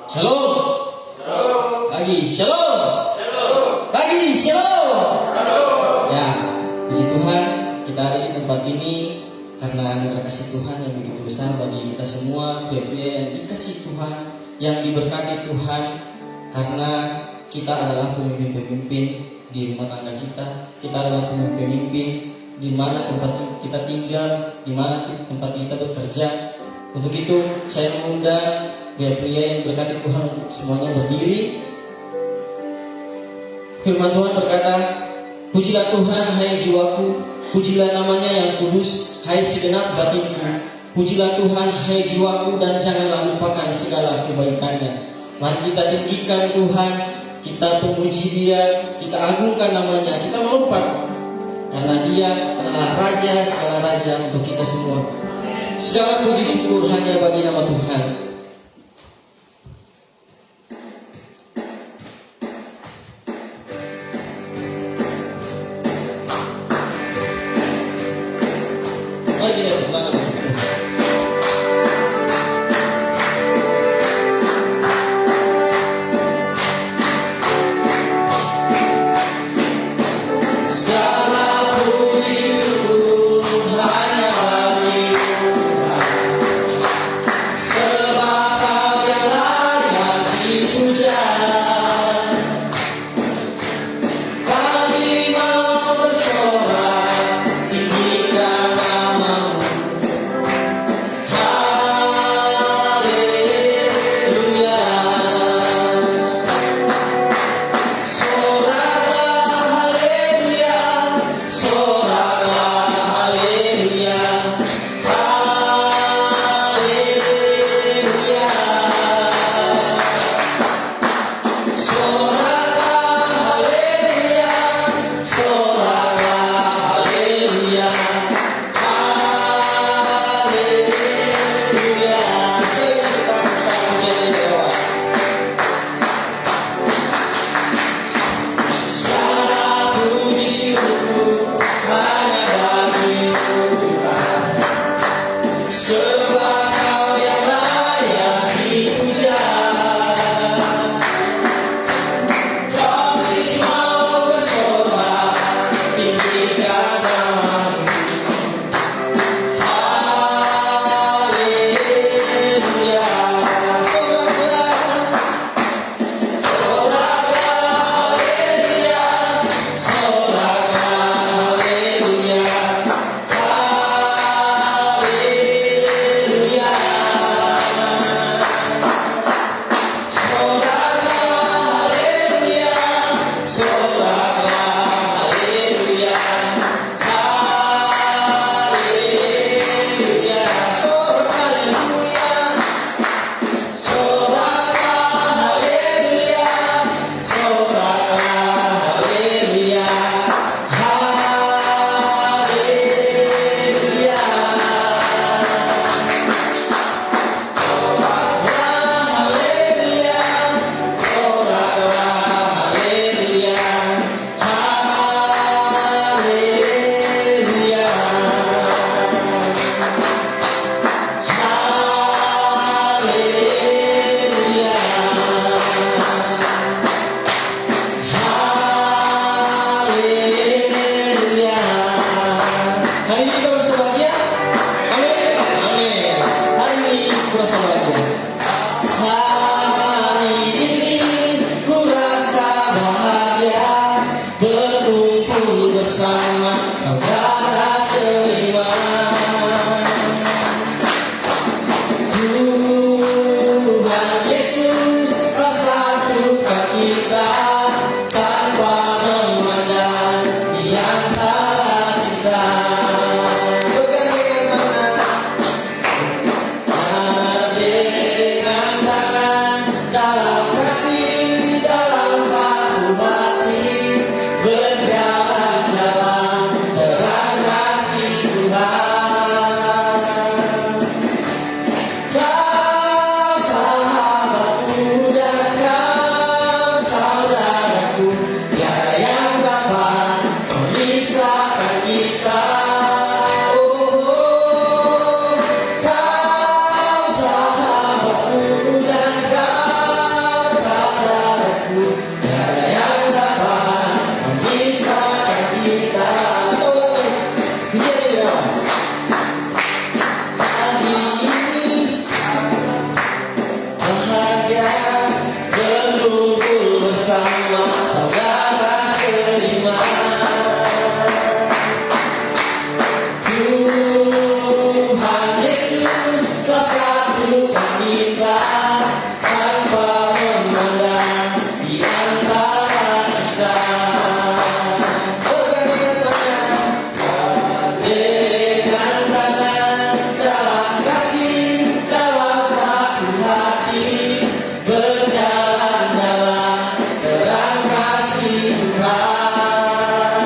Shalom. Shalom. Lagi shalom. Shalom. Lagi shalom. Shalom. Ya, puji Tuhan kita ada di tempat ini karena anugerah kasih Tuhan yang begitu besar bagi kita semua, pria yang dikasih Tuhan, yang diberkati Tuhan, karena kita adalah pemimpin-pemimpin di rumah tangga kita. Kita adalah pemimpin-pemimpin di mana tempat kita tinggal, di mana tempat kita bekerja. Untuk itu saya mengundang pria-pria yang berkati Tuhan untuk semuanya berdiri. Firman Tuhan berkata, pujilah Tuhan hai jiwaku, pujilah namanya yang kudus hai segenap batinku. Pujilah Tuhan hai jiwaku dan janganlah lupakan segala kebaikannya. Mari kita tinggikan Tuhan, kita memuji Dia, kita agungkan namanya, kita melompat karena Dia adalah Raja segala raja untuk kita semua. Segala puji syukur hanya bagi nama Tuhan. Mari kita berdoa. berjalan-jalan terang kasih Tuhan.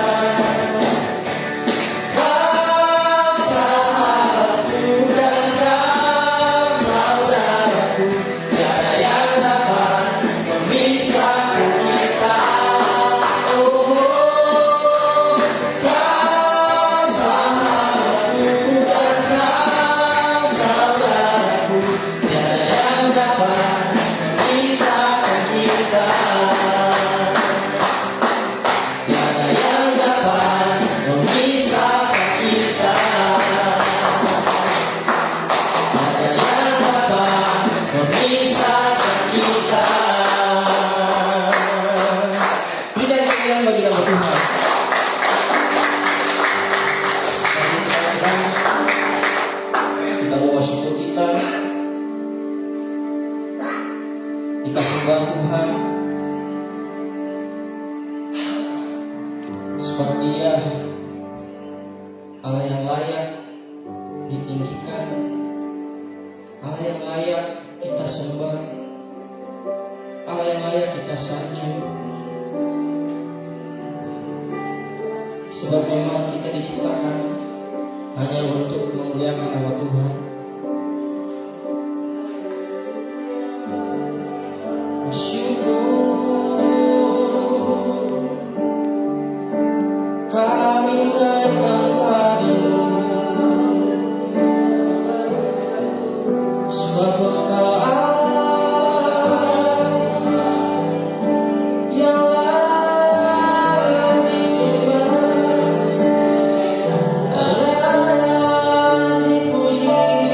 Kau sahabatku dan kau saudaraku, tiada yang dapat memisahkan kita. Kau sahabatku dan kau saudaraku, tiada yang dapat memisahkan kita. Tiada yang dapat memisahkan kita. Tiada yang dapat memisahkan kita. Pujian kemuliaan bagi nama Tuhan. Kita bawa syukur kita sembah Tuhan, sebab Dia Allah yang layak ditinggikan, Allah yang layak kita sembah, Allah yang layak kita sanjung. Sebab memang kita diciptakan hanya untuk memuliakan nama Tuhan. Bersyukur kami naikkan padamu, sebab Engkau Allah yang layak disembah, Allah yang dipuji.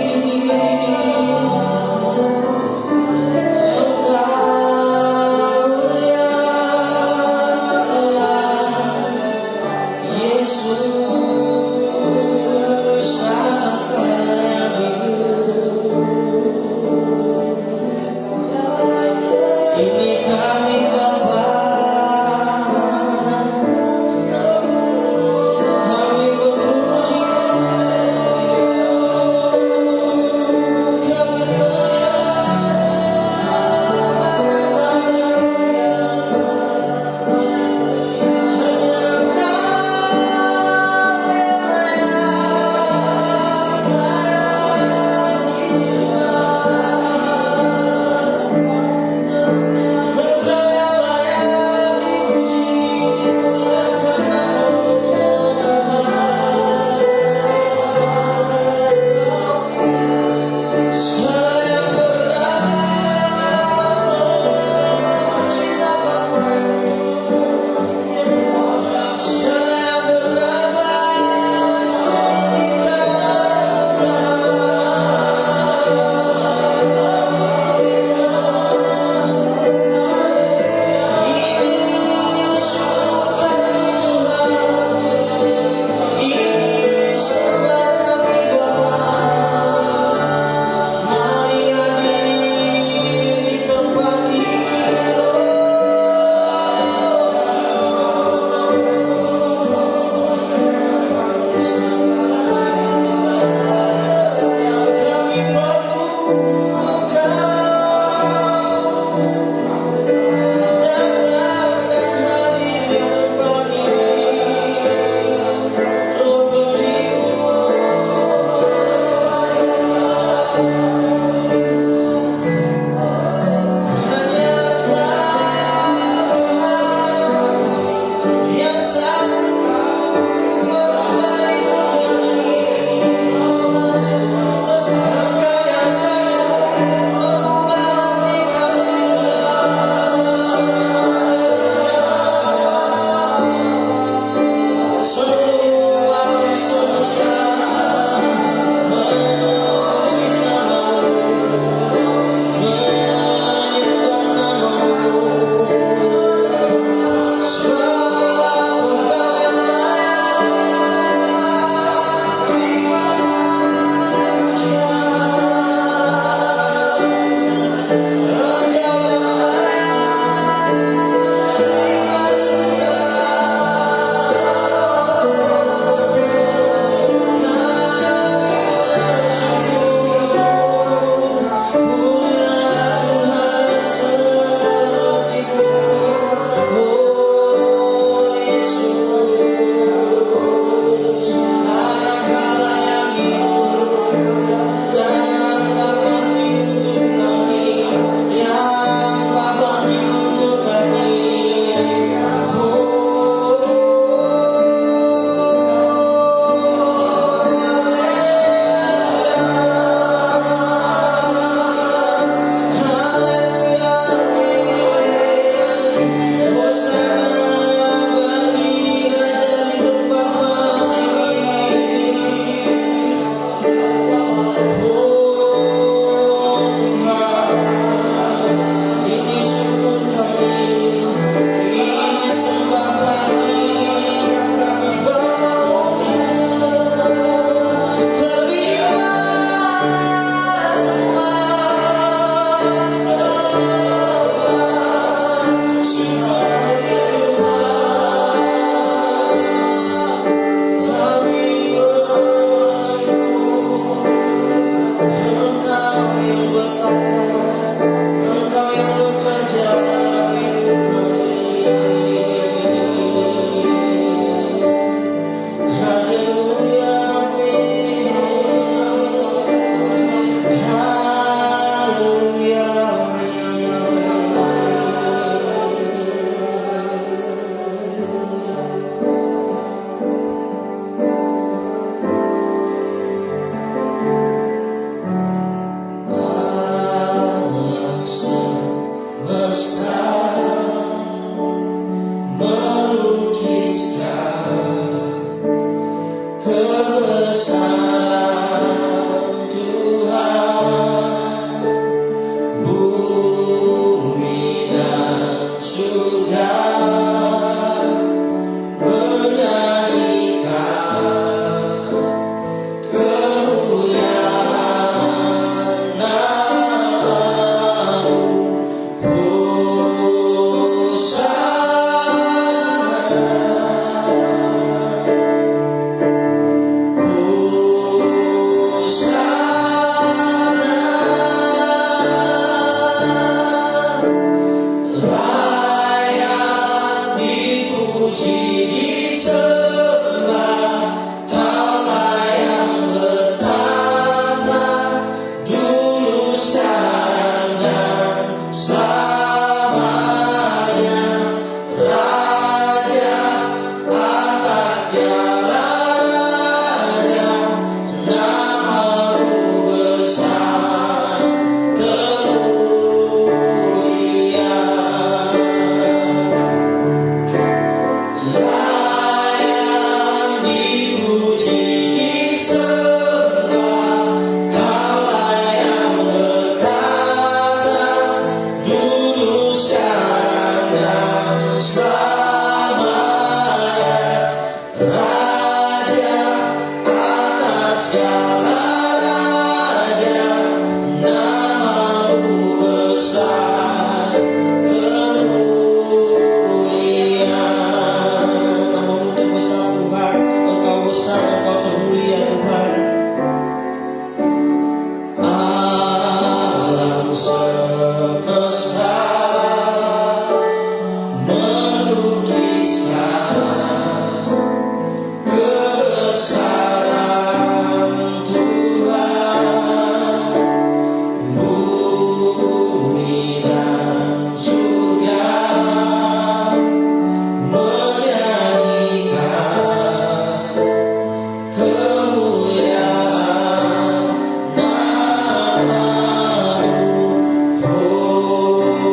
semesta melukiskan kebesaran Tuhan, bumi dan surga menyanyikan kemuliaan nama-Mu. Oh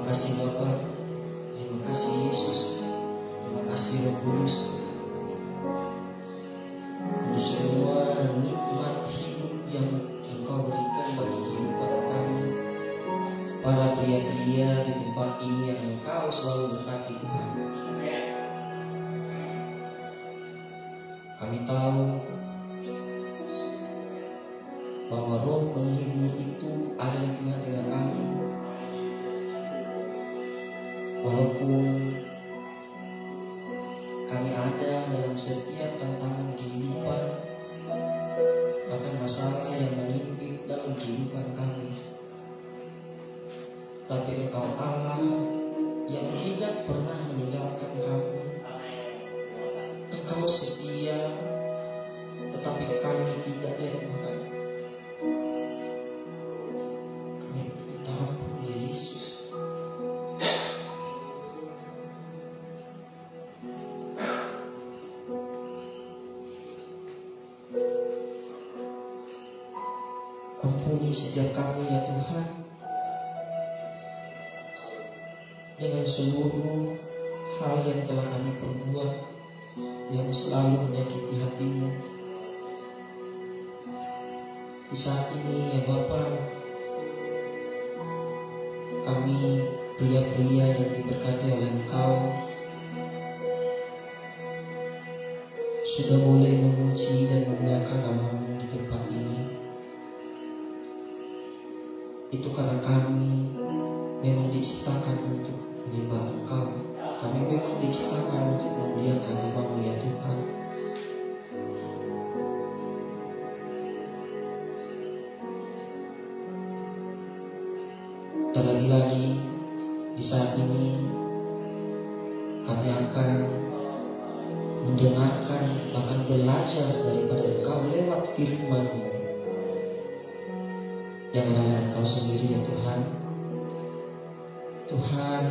kasih Bapa, terima kasih Yesus, terima kasih Roh Kudus untuk semua nikmat hidup yang Engkau berikan bagi kehidupan kami, para pria-pria di tempat ini yang Engkau selalu berkati Tuhan. Kami tahu bahwa Roh penghibur itu ada di tengah-tengah kami. Walaupun kami ada dalam setiap tantangan kehidupan, bahkan masalah yang menimpa dalam kehidupan kami, tapi Engkau Allah yang tidak pernah meninggalkan kami. Engkau setia, tetapi kami tidak ya Tuhan. Kami minta ampun ya Yesus. Ampuni setiap kami ya Tuhan, dengan seluruh hal yang telah kami perbuat yang selalu menyakiti hati-Mu. Di saat ini ya Bapa, kami pria-pria yang diberkati oleh Engkau sudah boleh memuji dan memuliakan nama-Mu di tempat ini. Itu karena kami memang diciptakan untuk menyembah Engkau. Kami memang diciptakan untuk memuliakan nama-Mu ya Tuhan. Terlebih lagi di saat ini kami akan mendengarkan, bahkan belajar daripada Engkau lewat firman-Mu yang adalah Engkau sendiri ya Tuhan. Tuhan,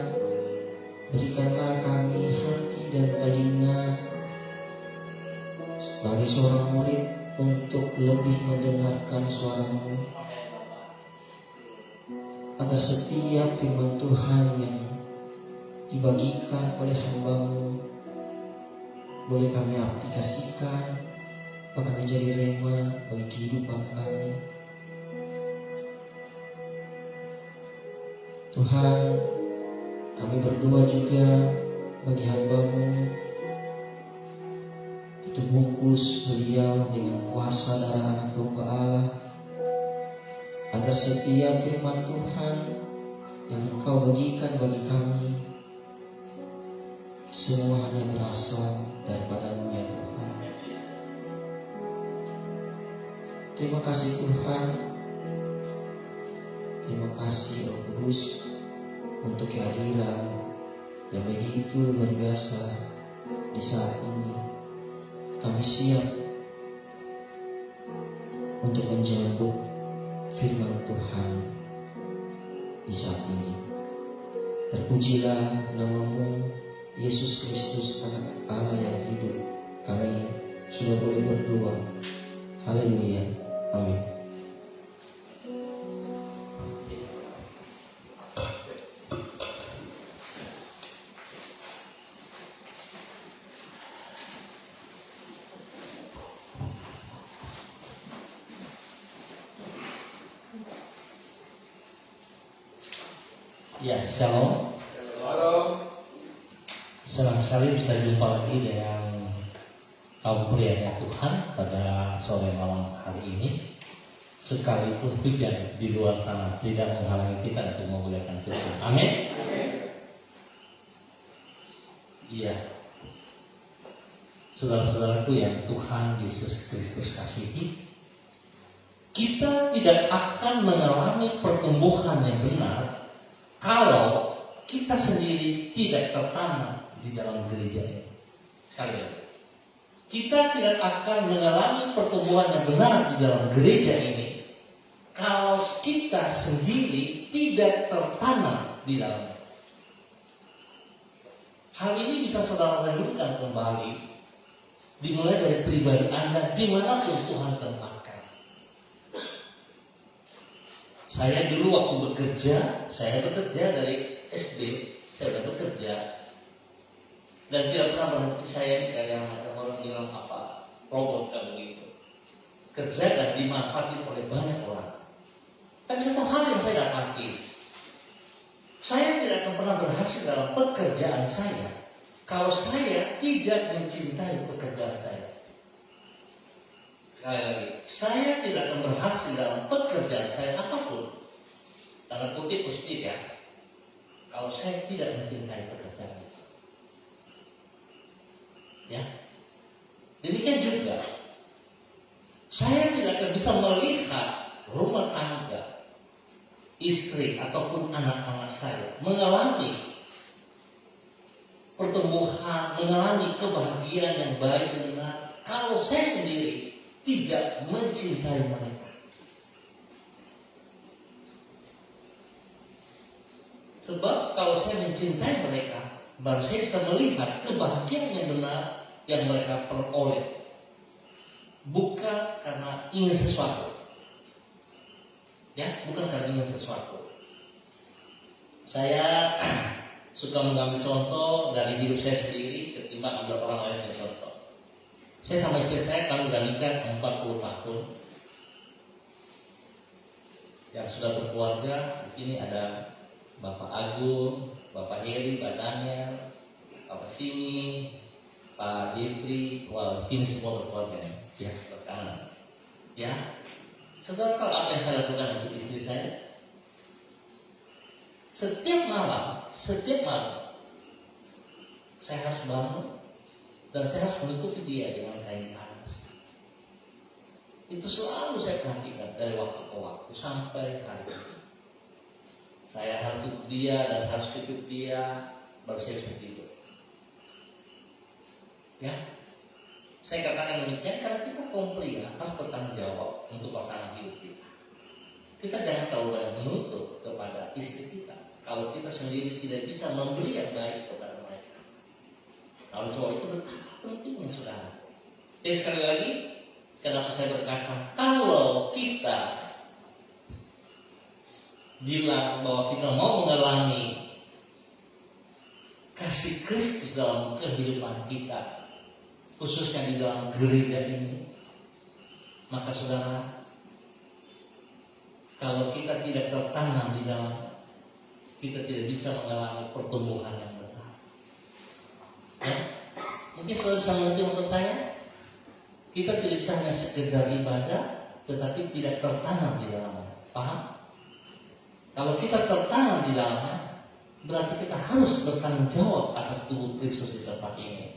berikanlah kami hati dan telinga sebagai seorang murid untuk lebih mendengarkan suara-Mu, agar setiap firman Tuhan yang dibagikan oleh hamba-Mu boleh kami aplikasikan, bahkan menjadi rema bagi kehidupan kami. Tuhan, kami berdoa juga bagi hamba-Mu, itu bungkus beliau dengan kuasa darah anak domba Allah, agar setiap firman Tuhan yang Engkau bagikan bagi kami semua hanya berasal daripada-Mu ya Tuhan. Terima kasih Tuhan, terima kasih Roh Kudus untuk kehadiran yang begitu luar biasa di saat ini. Kami siap untuk menjemput firman Tuhan di saat ini. Terpujilah nama-Mu Yesus Kristus, Anak Allah yang hidup. Kami sudah boleh berdoa. Haleluya. Amin. Ya, shalom. Senang sekali bisa jumpa lagi dengan kaum pria Tuhan pada sore malam hari ini. Sekalipun hujan di luar sana tidak menghalangi kita untuk memuliakan Tuhan. Amin. Iya. Saudara-saudaraku yang Tuhan Yesus Kristus kasihi, kita tidak akan mengalami pertumbuhan yang benar kalau kita sendiri tidak tertanam di dalam gereja ini. Sekali lagi, kita tidak akan mengalami pertumbuhan yang benar di dalam gereja ini kalau kita sendiri tidak tertanam di dalamnya. Hal ini bisa saudara renungkan kembali, dimulai dari pribadi Anda dimanapun Tuhan tempatkan. Saya dulu waktu bekerja, saya bekerja dari SD saya udah bekerja dan tidak pernah berhenti. Saya ini kayak yang orang bilang apa, robot kayak begitu. Kerja dan dimanfaatkan oleh banyak orang. Tapi satu hal yang saya dapati, saya tidak akan pernah berhasil dalam pekerjaan saya kalau saya tidak mencintai pekerjaan saya. Sekali lagi, saya tidak akan berhasil dalam pekerjaan saya apapun, tanda kutip positif ya, kalau saya tidak mencintai pekerjaan itu. Ya, demikian juga saya tidak akan bisa melihat rumah tangga, istri ataupun anak-anak saya mengalami pertumbuhan, mengalami kebahagiaan yang baik dan benar kalau saya sendiri tidak mencintai mereka. Sebab kalau saya mencintai mereka, baru saya bisa melihat kebahagiaan yang benar yang mereka peroleh. Bukan karena ingin sesuatu. Ya, bukan karena ingin sesuatu. Saya suka mengambil contoh dari hidup saya sendiri ketimbang ambil orang lain yang contoh. Saya sama istri saya kan udah nikah 40 tahun. Yang sudah berkeluarga, di sini ada Bapak Agung, Bapak Heri, Pak Daniel, Bapak Sini, Pak Jeffrey, wah sini semua berkeluarga ya, sebelah kanan. Ya, saudara tahu apa yang saya lakukan untuk istri saya? Setiap malam saya harus bangun dan saya harus menutupi dia dengan kain panas. Itu selalu saya perhatikan dari waktu ke waktu sampai hari ini. Saya harus tutup dia dan harus tutup dia baru saya bisa tidur. Ya, saya katakan demikian karena kita komplain harus bertanggung jawab untuk pasangan hidup kita. Kita jangan terlalu banyak menuntut kepada istri kita kalau kita sendiri tidak bisa memberi yang baik kepada mereka. Kalau soal itu betapa pentingnya saudara. Jadi sekali lagi, kenapa saya berkata kalau kita bilang bahwa kita mau mengalami kasih Kristus dalam kehidupan kita, khususnya di dalam gereja ini, maka saudara, kalau kita tidak tertanam di dalam, kita tidak bisa mengalami pertumbuhan yang benar. Ya? Mungkin saudara bisa mengerti maksud saya. Kita tidak bisa hanya sekedar ibadah, tetapi tidak tertanam di dalamnya. Paham? Kalau kita tertanam di dalamnya, berarti kita harus bertanggung jawab atas tubuh Kristus di tempat ini.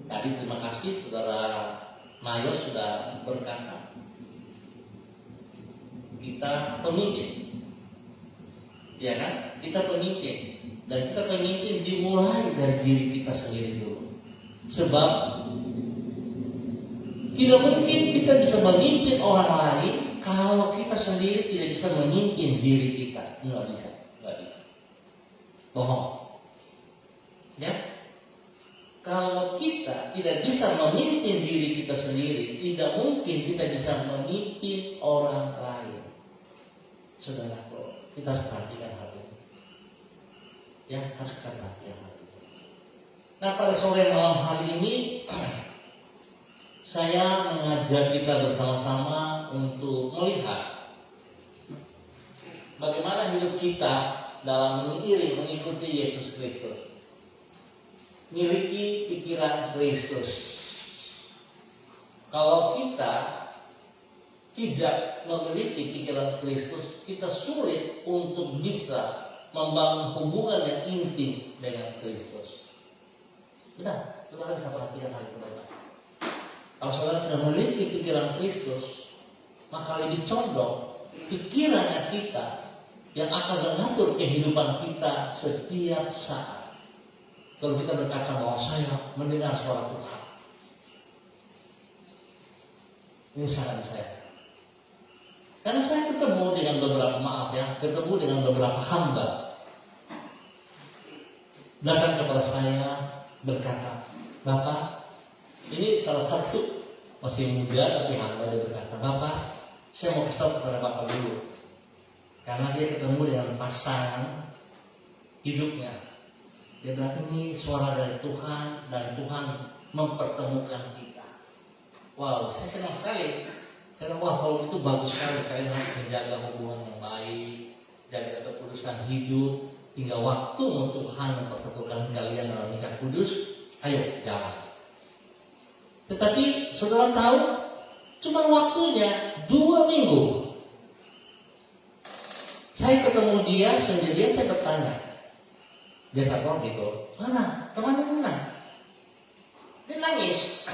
Tadi terima kasih saudara Mayo sudah berkata, kita pemimpin, ya kan? Kita pemimpin, dan kita pemimpin dimulai dari diri kita sendiri dulu. Sebab tidak mungkin kita bisa memimpin orang lain kalau kita sendiri tidak bisa memimpin diri kita. Nggak bisa. Bohong. Ya. Kalau kita tidak bisa memimpin diri kita sendiri, tidak mungkin kita bisa memimpin orang lain. Saudaraku, kita harus perhatikan hal ini. Ya, harus kita perhatikan hal ini. Nah, pada sore malam hari ini, saya mengajak kita bersama-sama untuk melihat bagaimana hidup kita dalam mengikuti Yesus Kristus. Miliki pikiran Kristus. Kalau kita tidak memiliki pikiran Kristus, kita sulit untuk bisa membangun hubungan yang intim dengan Kristus. Benar, saudara bisa perhatikan hal itu baik. Kalau saudara tidak memiliki pikiran Kristus, maka lebih condong pikirannya kita yang akan mengatur kehidupan kita setiap saat. Kalau kita berkata bahwa saya mendengar suara Tuhan, ini sangat saya. Karena saya ketemu dengan ketemu dengan beberapa hamba datang kepada saya berkata, Bapak, ini salah satu masih muda tapi hamba, dia berkata, Bapak, saya mau kasih kepada Bapak dulu, karena dia ketemu dengan pasangan hidupnya. Dia bilang ini suara dari Tuhan dan Tuhan mempertemukan kita. Wow, saya senang sekali. Saya bilang, wah kalau itu bagus sekali. Kalian harus menjaga hubungan yang baik, jaga kekudusan hidup, hingga waktu untuk Tuhan mempersatukan kalian dalam nikah kudus. Ayo jalan. Tetapi saudara tahu, cuma waktunya 2 minggu. Saya ketemu dia sendirian, saya bertanya. Biasa kok gitu. Mana? Temannya mana? Dia nangis.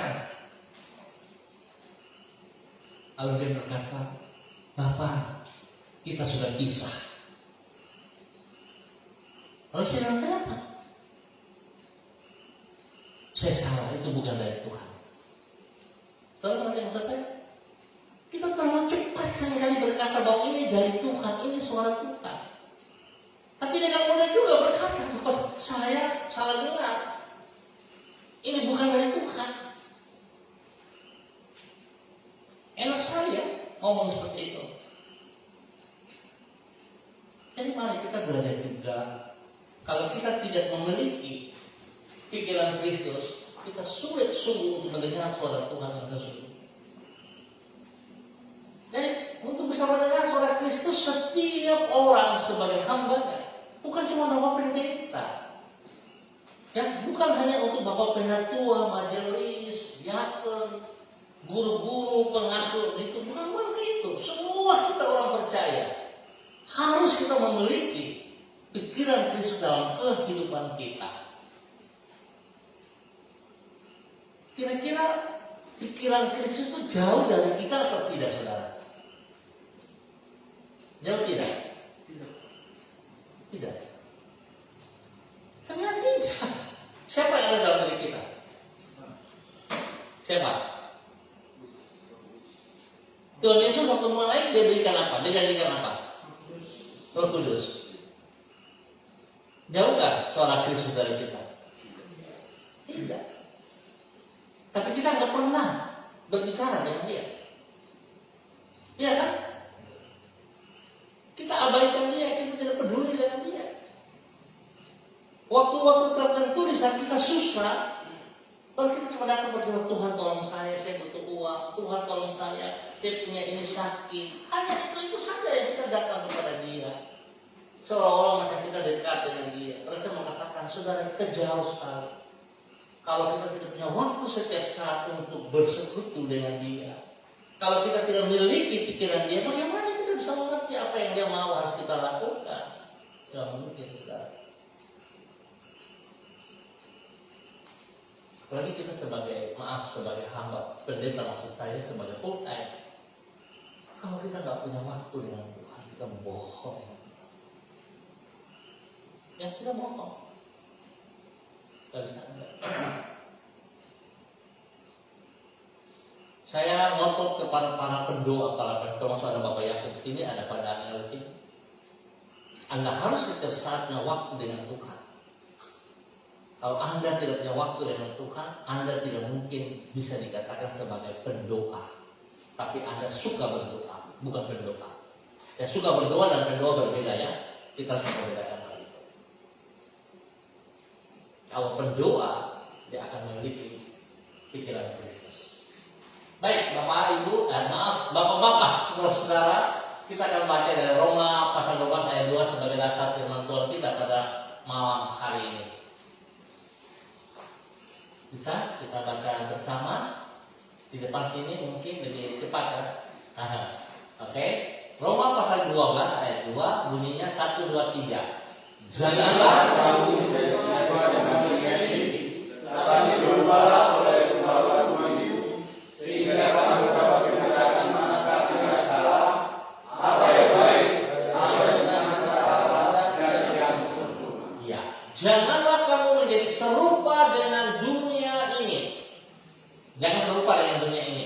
Lalu dia berkata, Bapak, kita sudah pisah. Lalu saya bilang, kenapa? Saya salah, itu bukan dari Tuhan. Saudara ngerti maksud saya? Kita terlalu cepat seringkali berkata bahwa ini dari Tuhan, ini suara Tuhan. Tapi dengan mudah juga berkata bahwa saya salah dengar. Ini bukan dari Tuhan. Enak saya ngomong seperti itu. Jadi mari kita belajar juga. Kalau kita tidak memiliki pikiran Kristus, kita sulit sungguh untuk mendengar suara Tuhan yang sesungguhnya. Jadi untuk bisa mendengar suara Kristus, setiap orang sebagai hamba-Nya, bukan cuma bapak pendeta, ya, bukan hanya untuk bapak penatua, majelis, diakon, guru-guru, pengasuh itu, bukan itu. Semua kita orang percaya harus kita memiliki pikiran Kristus dalam kehidupan kita. Kira-kira pikiran Kristus itu jauh dari kita atau tidak, saudara? Jauh tidak? Tidak. Ternyata tidak. Siapa yang ada dalam diri kita? Siapa? Tuhan Yesus waktu mulai dia berikan apa? Dia jadikan apa? Roh Kudus. Jauh nggak suara Kristus dari kita? Tidak. Tapi kita nggak pernah berbicara dengan dia. Iya kan? Kita abaikan dia, kita tidak peduli dengan dia. Waktu-waktu tertentu di saat kita susah, lalu kita cuma datang berdoa, Tuhan tolong saya butuh uang, Tuhan tolong saya punya ini sakit. Hanya itu saja yang kita datang kepada dia. Seolah-olah macam kita dekat dengan dia. Mereka mengatakan, saudara kita jauh sekali. Kalau kita tidak punya waktu setiap saat untuk bersekutu dengan dia, kalau kita tidak memiliki pikiran dia, bagaimana kita bisa mengerti apa yang dia mau harus kita lakukan? Tidak mungkin, saudara. Apalagi kita sebagai hamba, pendeta maksud saya sebagai full time. Kalau kita nggak punya waktu dengan Tuhan, kita bohong. Ya kita bohong. Gak bisa enggak. Saya ngotot kepada para pendoa, termasuk ada Bapak Yakub ini, ada Pak Daniel di sini. Anda harus setiap saatnya waktu dengan Tuhan. Kalau Anda tidak punya waktu dengan Tuhan, Anda tidak mungkin bisa dikatakan sebagai pendoa. Tapi Anda suka berdoa, bukan pendoa. Ya suka berdoa dan pendoa berbeda ya. Kita harus membedakan hal itu. Kalau pendoa, dia akan memiliki pikiran Kristus. Baik, Bapak, Ibu, Bapak-bapak, saudara-saudara, kita akan baca dari Roma pasal 12 ayat 2 sebagai dasar firman Tuhan kita pada malam hari ini. Bisa kita baca bersama di depan sini, mungkin lebih cepat ya. Oke. Roma pasal 12 ayat 2 bunyinya 1, 2, 3. Janganlah kamu serupa dengan dunia ini, tetapi berubahlah oleh pengetahuan hidup, sehingga kamu dapat membedakan manakah kehendak Allah, apa yang baik, apa yang benar, dan yang sempurna. Ya, janganlah kamu menjadi serupa dengan dunia ini. Jangan serupa dengan dunia ini,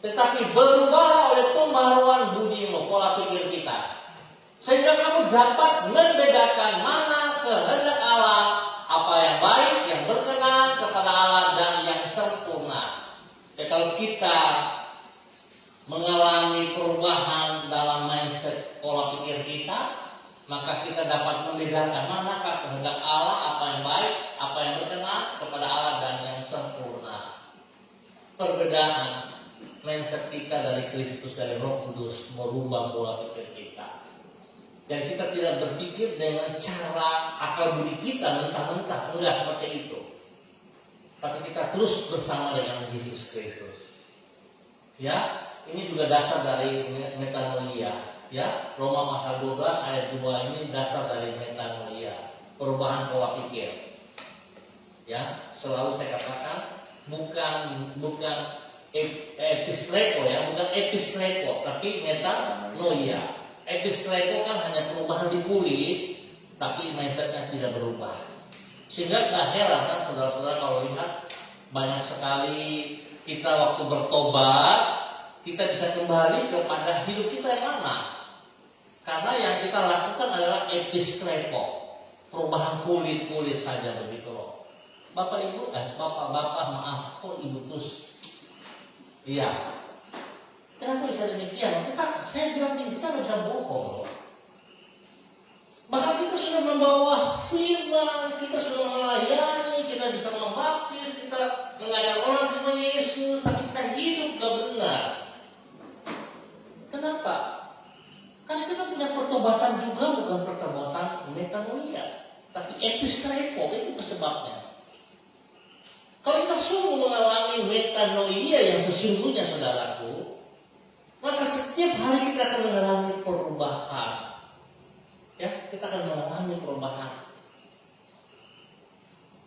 tetapi berubahlah oleh pembaharuan budimu, pola pikir kita, sehingga kamu dapat membedakan mana kehendak Allah, apa yang baik, yang berkenan kepada Allah, dan yang sempurna. Ya, kalau kita mengalami perubahan dalam mindset pola pikir kita, maka maka kita dapat membedakan manakah kehendak Allah, apa yang baik, apa yang berkenan kepada Allah dan yang sempurna. Perbedaan mindset kita dari Kristus, dari Roh Kudus merubah pola pikir kita. Dan kita tidak berpikir dengan cara akal budi kita mentah-mentah, enggak seperti itu. Tapi kita terus bersama dengan Yesus Kristus. Ya, ini juga dasar dari metanoia. Ya, Roma pasal 12 ayat 2 ini dasar dari metanoia, perubahan pola pikir. Ya, selalu saya katakan bukan epistreko ya, bukan epistreko, tapi metanoia. Epistreko kan hanya perubahan di kulit, tapi mindsetnya tidak berubah. Sehingga tidak heran kan saudara-saudara kalau lihat banyak sekali kita waktu bertobat, kita bisa kembali kepada hidup kita yang lama. Karena yang kita lakukan adalah epistreko, perubahan kulit-kulit saja begitu loh. Bapak Ibu, Bapak maaf, kok Ibu terus? Iya. Kenapa bisa demikian? Saya bilang kita bisa bohong loh. Bahkan kita sudah membawa firman, kita sudah melayani, kita bisa membaptis, kita mengajak orang sama Yesus, tapi kita hidup gak benar. Kenapa? Karena kita punya pertobatan juga, bukan pertobatan metanoia, tapi epistreko, itu sebabnya. Kalau kita sungguh mengalami metanoia yang sesungguhnya, saudaraku, maka setiap hari kita akan mengalami perubahan. Ya, kita akan mengalami perubahan.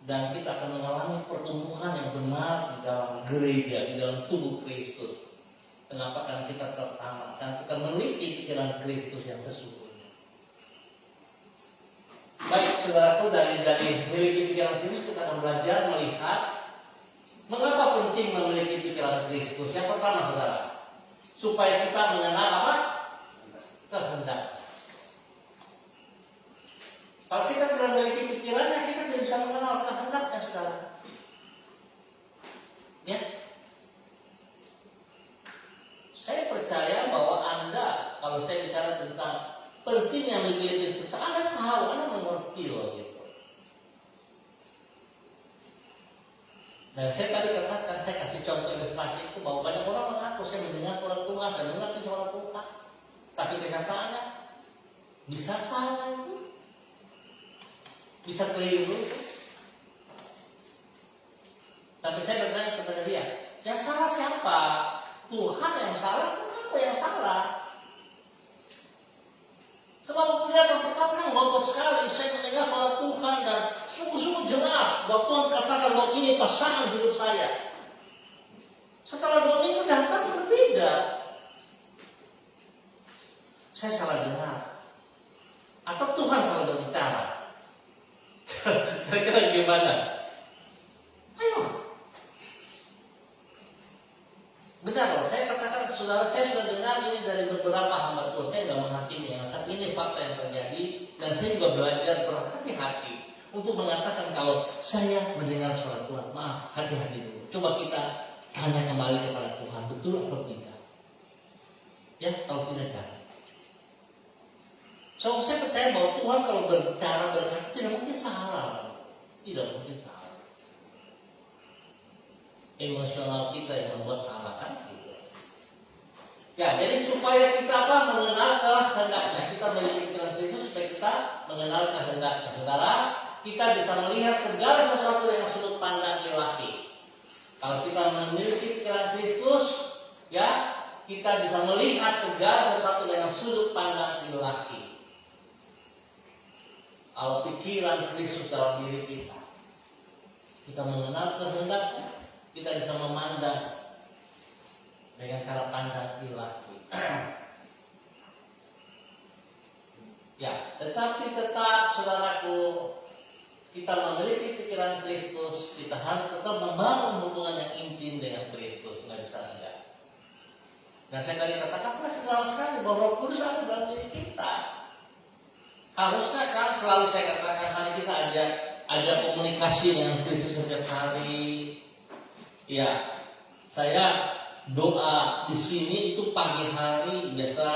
Dan kita akan mengalami pertumbuhan yang benar di dalam gereja, di dalam tubuh Kristus. Kenapa? Karena kita pertama, karena kita memiliki pikiran Kristus yang sesungguhnya. Baik, saudaraku, dari memiliki pikiran Kristus kita akan belajar melihat mengapa penting memiliki pikiran Kristus. Yang pertama, saudara, supaya kita mengenal apa? Kehendak. Kalau kita tidak memiliki pikirannya, kita tidak bisa mengenal kehendaknya, saudara. Ya. Saya percaya bahwa Anda, kalau saya bicara tentang pentingnya memiliki Kristus, Anda tahu, Anda mengerti loh gitu. Dan saya tadi katakan, saya kasih contoh ilustrasi itu bahwa banyak orang mengaku saya mendengar suara Tuhan dan mengerti suara Tuhan, tapi kenyataannya bisa salah itu, bisa keliru. Tapi saya bertanya kepada dia, yang salah siapa? Tuhan yang salah, apa yang salah? Sebab dia berkata ngotot sekali, saya mendengar suara Tuhan dan sungguh-sungguh jelas bahwa Tuhan katakan bahwa ini pasangan hidup saya. Setelah 2 minggu datang berbeda. Saya salah dengar. Atau Tuhan salah berbicara. Kira-kira gimana? Ayo. Benar loh, saya katakan saudara, saya sudah dengar ini dari beberapa hamba Tuhan. Saya nggak menghakimi, tapi ini fakta yang terjadi. Dan saya juga belajar berhati-hati untuk mengatakan kalau saya mendengar suara Tuhan. Maaf, hati-hati dulu. Coba kita tanya kembali kepada Tuhan, betul atau tidak? Ya, kalau tidak jangan. So, saya percaya bahwa Tuhan kalau berbicara berkata tidak mungkin salah. Tidak mungkin salah. Emosional kita yang membuat salah kan gitu. Ya, jadi supaya kita mengenal kehendaknya, kita memiliki pikiran Kristus supaya kita mengenal kehendaknya. Saudara, kita bisa melihat segala sesuatu yang sudut pandang ilahi. Kalau kita memiliki pikiran Kristus, ya, kita bisa melihat segala sesuatu dengan sudut pandang ilahi. Kalau pikiran Kristus dalam diri kita mengenal kehendaknya, kita bisa memandang dengan cara pandang ilahi. Ya, tetapi tetap saudaraku, kita memiliki pikiran Kristus, kita harus tetap membangun hubungan yang intim dengan Kristus, nggak bisa enggak. Dan saya tadi katakan segala sekali bahwa Roh Kudus ada dalam diri kita. Harusnya kan selalu saya katakan hari kita ada komunikasi dengan Kristus setiap hari. Ya, saya doa di sini itu pagi hari biasa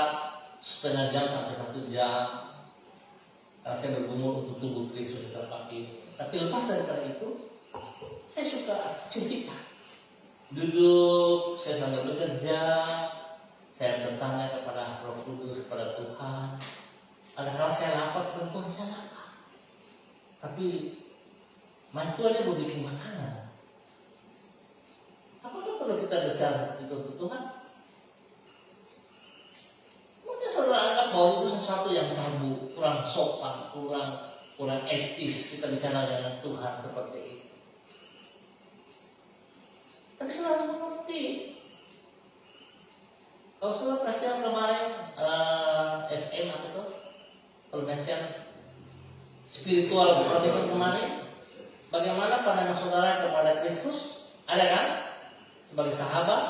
setengah jam sampai 1 jam. Karena saya bergumul untuk tubuh Kristus di tempat ini. Tapi lepas daripada itu, saya suka cerita. Duduk, saya sambil bekerja, saya bertanya kepada Roh Kudus, kepada Tuhan. Ada saya lapar, Tuhan saya lapar. Tapi Mas Tuhan dia mau bikin makanan. Apakah perlu kita bicara itu ke Tuhan? Mungkin saudara anggap bahwa itu sesuatu yang tabu, kurang sopan, kurang etis kita bicara dengan Tuhan seperti itu. Tapi saudara mengerti. Kalau saudara perhatian kemarin FM apa itu? Permesian spiritual permesian kemarin. Bagaimana pandangan saudara kepada Kristus? Ada kan? Sebagai sahabat,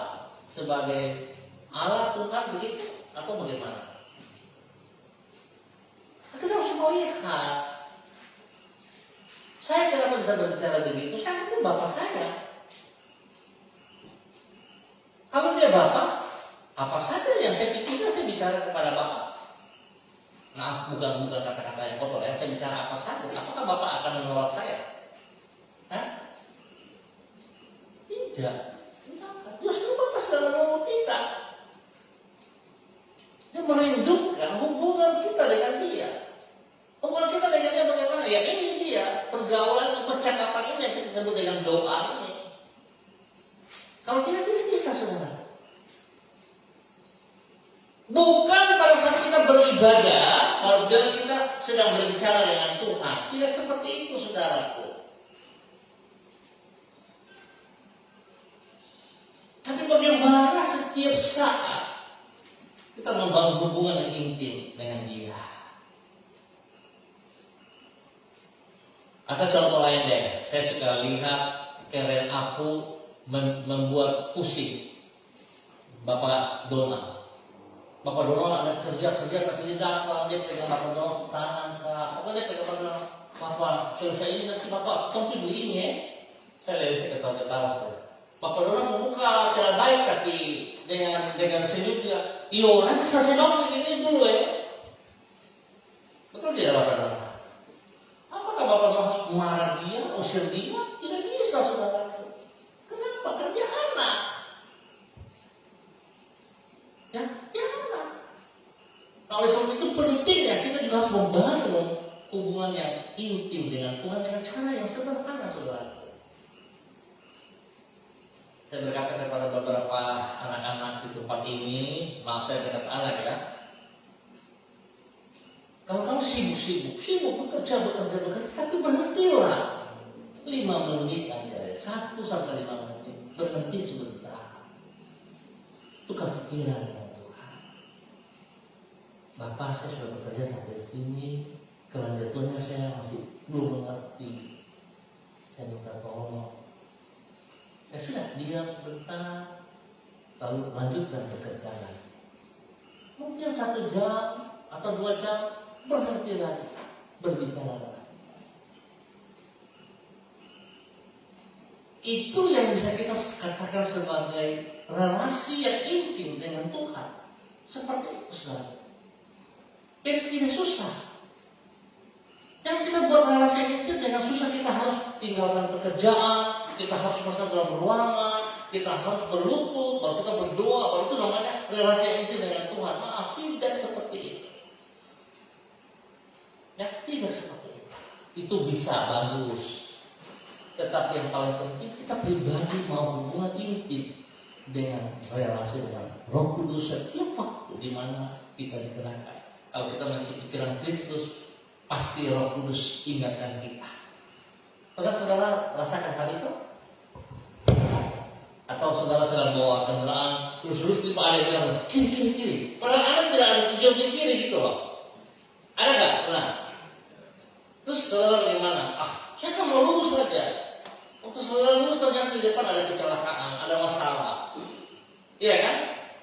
sebagai Allah Tuhan begitu atau bagaimana? Kita harus melihat. Saya kenapa bisa berbicara begitu? Saya itu bapak saya. Kalau dia bapak, apa saja yang saya pikirkan saya bicara kepada bapak. Maaf, bukan kata-kata yang kotor ya. Saya bicara apa saja. Apakah bapak akan menolak saya? Hah? Tidak. Justru bapak sedang menolong kita. Dia merindukan hubungan kita dengan dia. Hubungan kita dengan dia bagaimana? Ya ini dia. Pergaulan, percakapan ini yang kita sebut dengan doa ini. Kalau tidak bisa, saudara. Bukan pada saat kita beribadah, kalau kita sedang berbicara dengan Tuhan. Tidak seperti itu, saudaraku. Tapi bagaimana setiap saat kita membangun hubungan yang intim dengan Dia. Atau contoh lain deh, saya suka lihat keren aku membuat pusing Bapak Donald. Bapak Donald ada kerja tapi dia datang, dia pegang Bapak Donald tangan pokoknya dia pegang Bapak Donald. Bapak, selesai ini nanti Bapak sampai beli ini ya. Saya lihat ketawa-ketawa. Bapak Donald membuka cara baik tapi dengan senyum dia. Iyo, nanti selesai dong ini dulu ya. Betul tidak Bapak Donald? Apakah Bapak Donald harus marah dia, usir dia? Tidak bisa, saudara. Kenapa? Karena dia anak. Ya, dia anak. Nah, oleh sebab itu pentingnya kita juga harus membangun hubungan yang intim dengan Tuhan dengan cara yang sederhana, saudara. Saya berkata kepada beberapa anak-anak di tempat ini, maaf saya berkata anak ya. Kalau kamu sibuk bekerja, tapi berhentilah 5 menit aja, 1 sampai 5 menit, berhenti sebentar. Tukar pikiran dengan Tuhan. Bapak saya sudah bekerja sampai sini, kelanjutannya saya masih belum mengerti. Saya minta tolong. Ya sudah, diam sebentar, lalu lanjutkan pekerjaan. Mungkin 1 jam atau 2 jam, berhenti lagi, berbicara lagi. Itu yang bisa kita katakan sebagai relasi yang intim dengan Tuhan. Seperti itu, saudara. Jadi tidak susah. Dan kita buat relasi yang intim dengan susah, kita harus tinggalkan pekerjaan, kita harus masuk dalam ruangan, kita harus berlutut, baru kita berdoa, baru itu namanya relasi yang intim dengan Tuhan. Maaf, tidak seperti itu. Ya, tidak seperti itu. Itu bisa bagus. Tetapi yang paling penting kita pribadi mau hubungan intim dengan relasi dengan Roh Kudus setiap waktu di mana kita digerakkan. Kalau kita memiliki pikiran Kristus, pasti Roh Kudus ingatkan kita. Pernah saudara rasakan hal itu? Atau saudara sedang bawa kendaraan, terus tiba ada yang bilang kiri. Padahal Anda tidak ada tujuan ke kiri gitu loh. Ada nggak? Pernah? Terus saudara bagaimana? Saya kan mau lurus saja. Waktu saudara lurus ternyata di depan ada kecelakaan, ada masalah. Iya kan?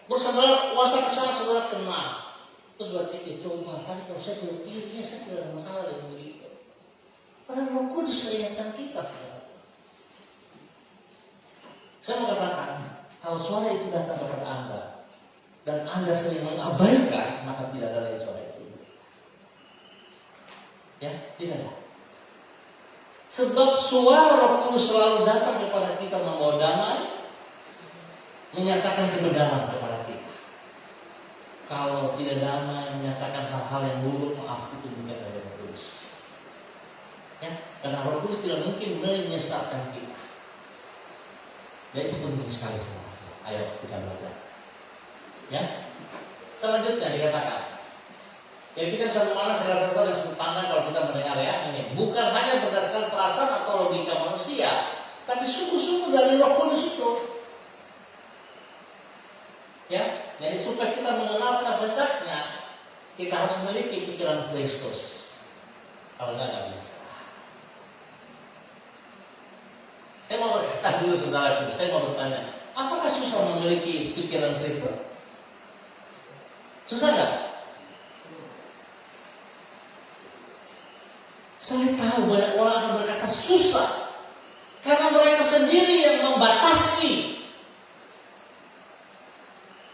Terus saudara kuasa kesana saudara kena. Terus berpikir, coba tadi kalau saya belok kiri, saya tidak ada masalah dengan begitu. Padahal Roh Kudus mengingatkan kita, saudara. Saya mau katakan, kalau suara itu datang kepada Anda dan Anda sering mengabaikan, maka tidak ada lagi suara itu. Ya, tidak ada. Sebab suara Roh Kudus selalu datang kepada kita membawa damai, menyatakan kebenaran kepada kita. Kalau tidak damai, menyatakan hal-hal yang buruk, maaf, itu bukan dari Roh Kudus. Ya, karena Roh Kudus tidak mungkin menyesatkan kita. Dan itu penting sekali. Ayo kita belajar. Ya, selanjutnya dikatakan. Jadi kan satu mana segala sesuatu yang sepandang kalau kita mendengar ya ini bukan hanya berdasarkan perasaan atau logika manusia, tapi sungguh-sungguh dari Roh Kudus itu. Ya, jadi supaya kita mengenal kehendaknya, kita harus memiliki pikiran Kristus. Kalau nggak bisa. Saya mau berkata dulu saudaraku, saya mau bertanya, apakah susah memiliki pikiran Kristus? Susah nggak? Saya tahu banyak orang akan berkata susah karena mereka sendiri yang membatasi.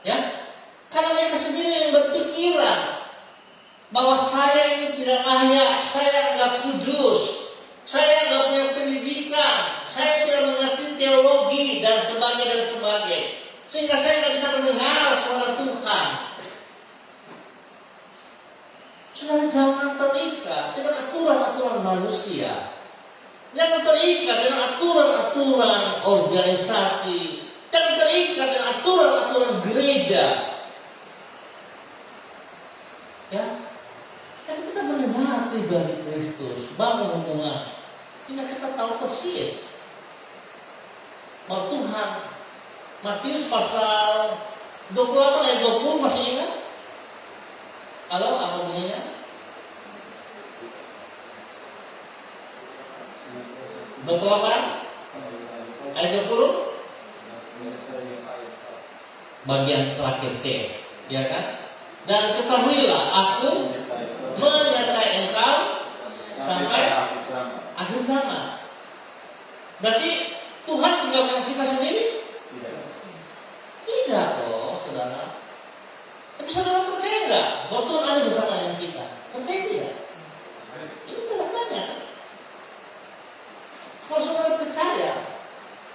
Ya, karena mereka sendiri yang berpikiran bahwa saya ini tidak layak, saya nggak kudus, saya nggak punya pendidikan, saya tidak mengerti teologi dan sebagainya, sehingga saya nggak bisa mendengar suara Tuhan. Saudara, jangan terikat dengan aturan-aturan manusia, jangan terikat dengan aturan-aturan organisasi, jangan terikat dengan aturan-aturan gereja. Ya, tapi kita mendengar pribadi Kristus, bangun hubungan. Ini kita tahu persis bahwa Tuhan. Matius pasal 28 ayat 20 masih ingat? Halo, apa bunyinya? Ayat 20 bagian terakhir C, ya kan? Dan ketahuilah aku menyertai engkau sampai akhir zaman. Berarti Tuhan tinggalkan kita sendiri? Tidak kok, saudara. Tapi saudara percaya enggak bahwa Tuhan ada bersama dengan kita? Percaya tidak? Ini tanda tanya. Kalau saudara percaya,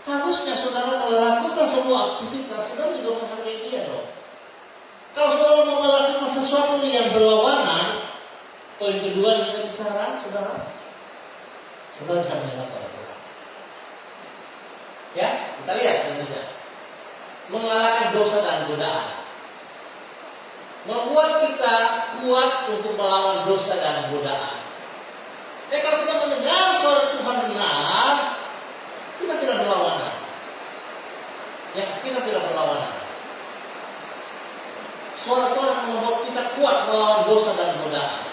harusnya saudara melakukan semua aktivitas, saudara juga menghargai dia dong. Kalau saudara mau melakukan sesuatu yang berlawanan, poin kedua yang kita bicara, saudara bisa mendengar suara Tuhan. Ya, kita lihat tentunya. Mengalahkan dosa dan godaan, membuat kita kuat untuk melawan dosa dan godaan. Kalau kita mendengar suara Tuhan benar, kita tidak berlawanan. Ya, kita tidak berlawanan. Suara Tuhan akan membuat kita kuat melawan dosa dan godaan.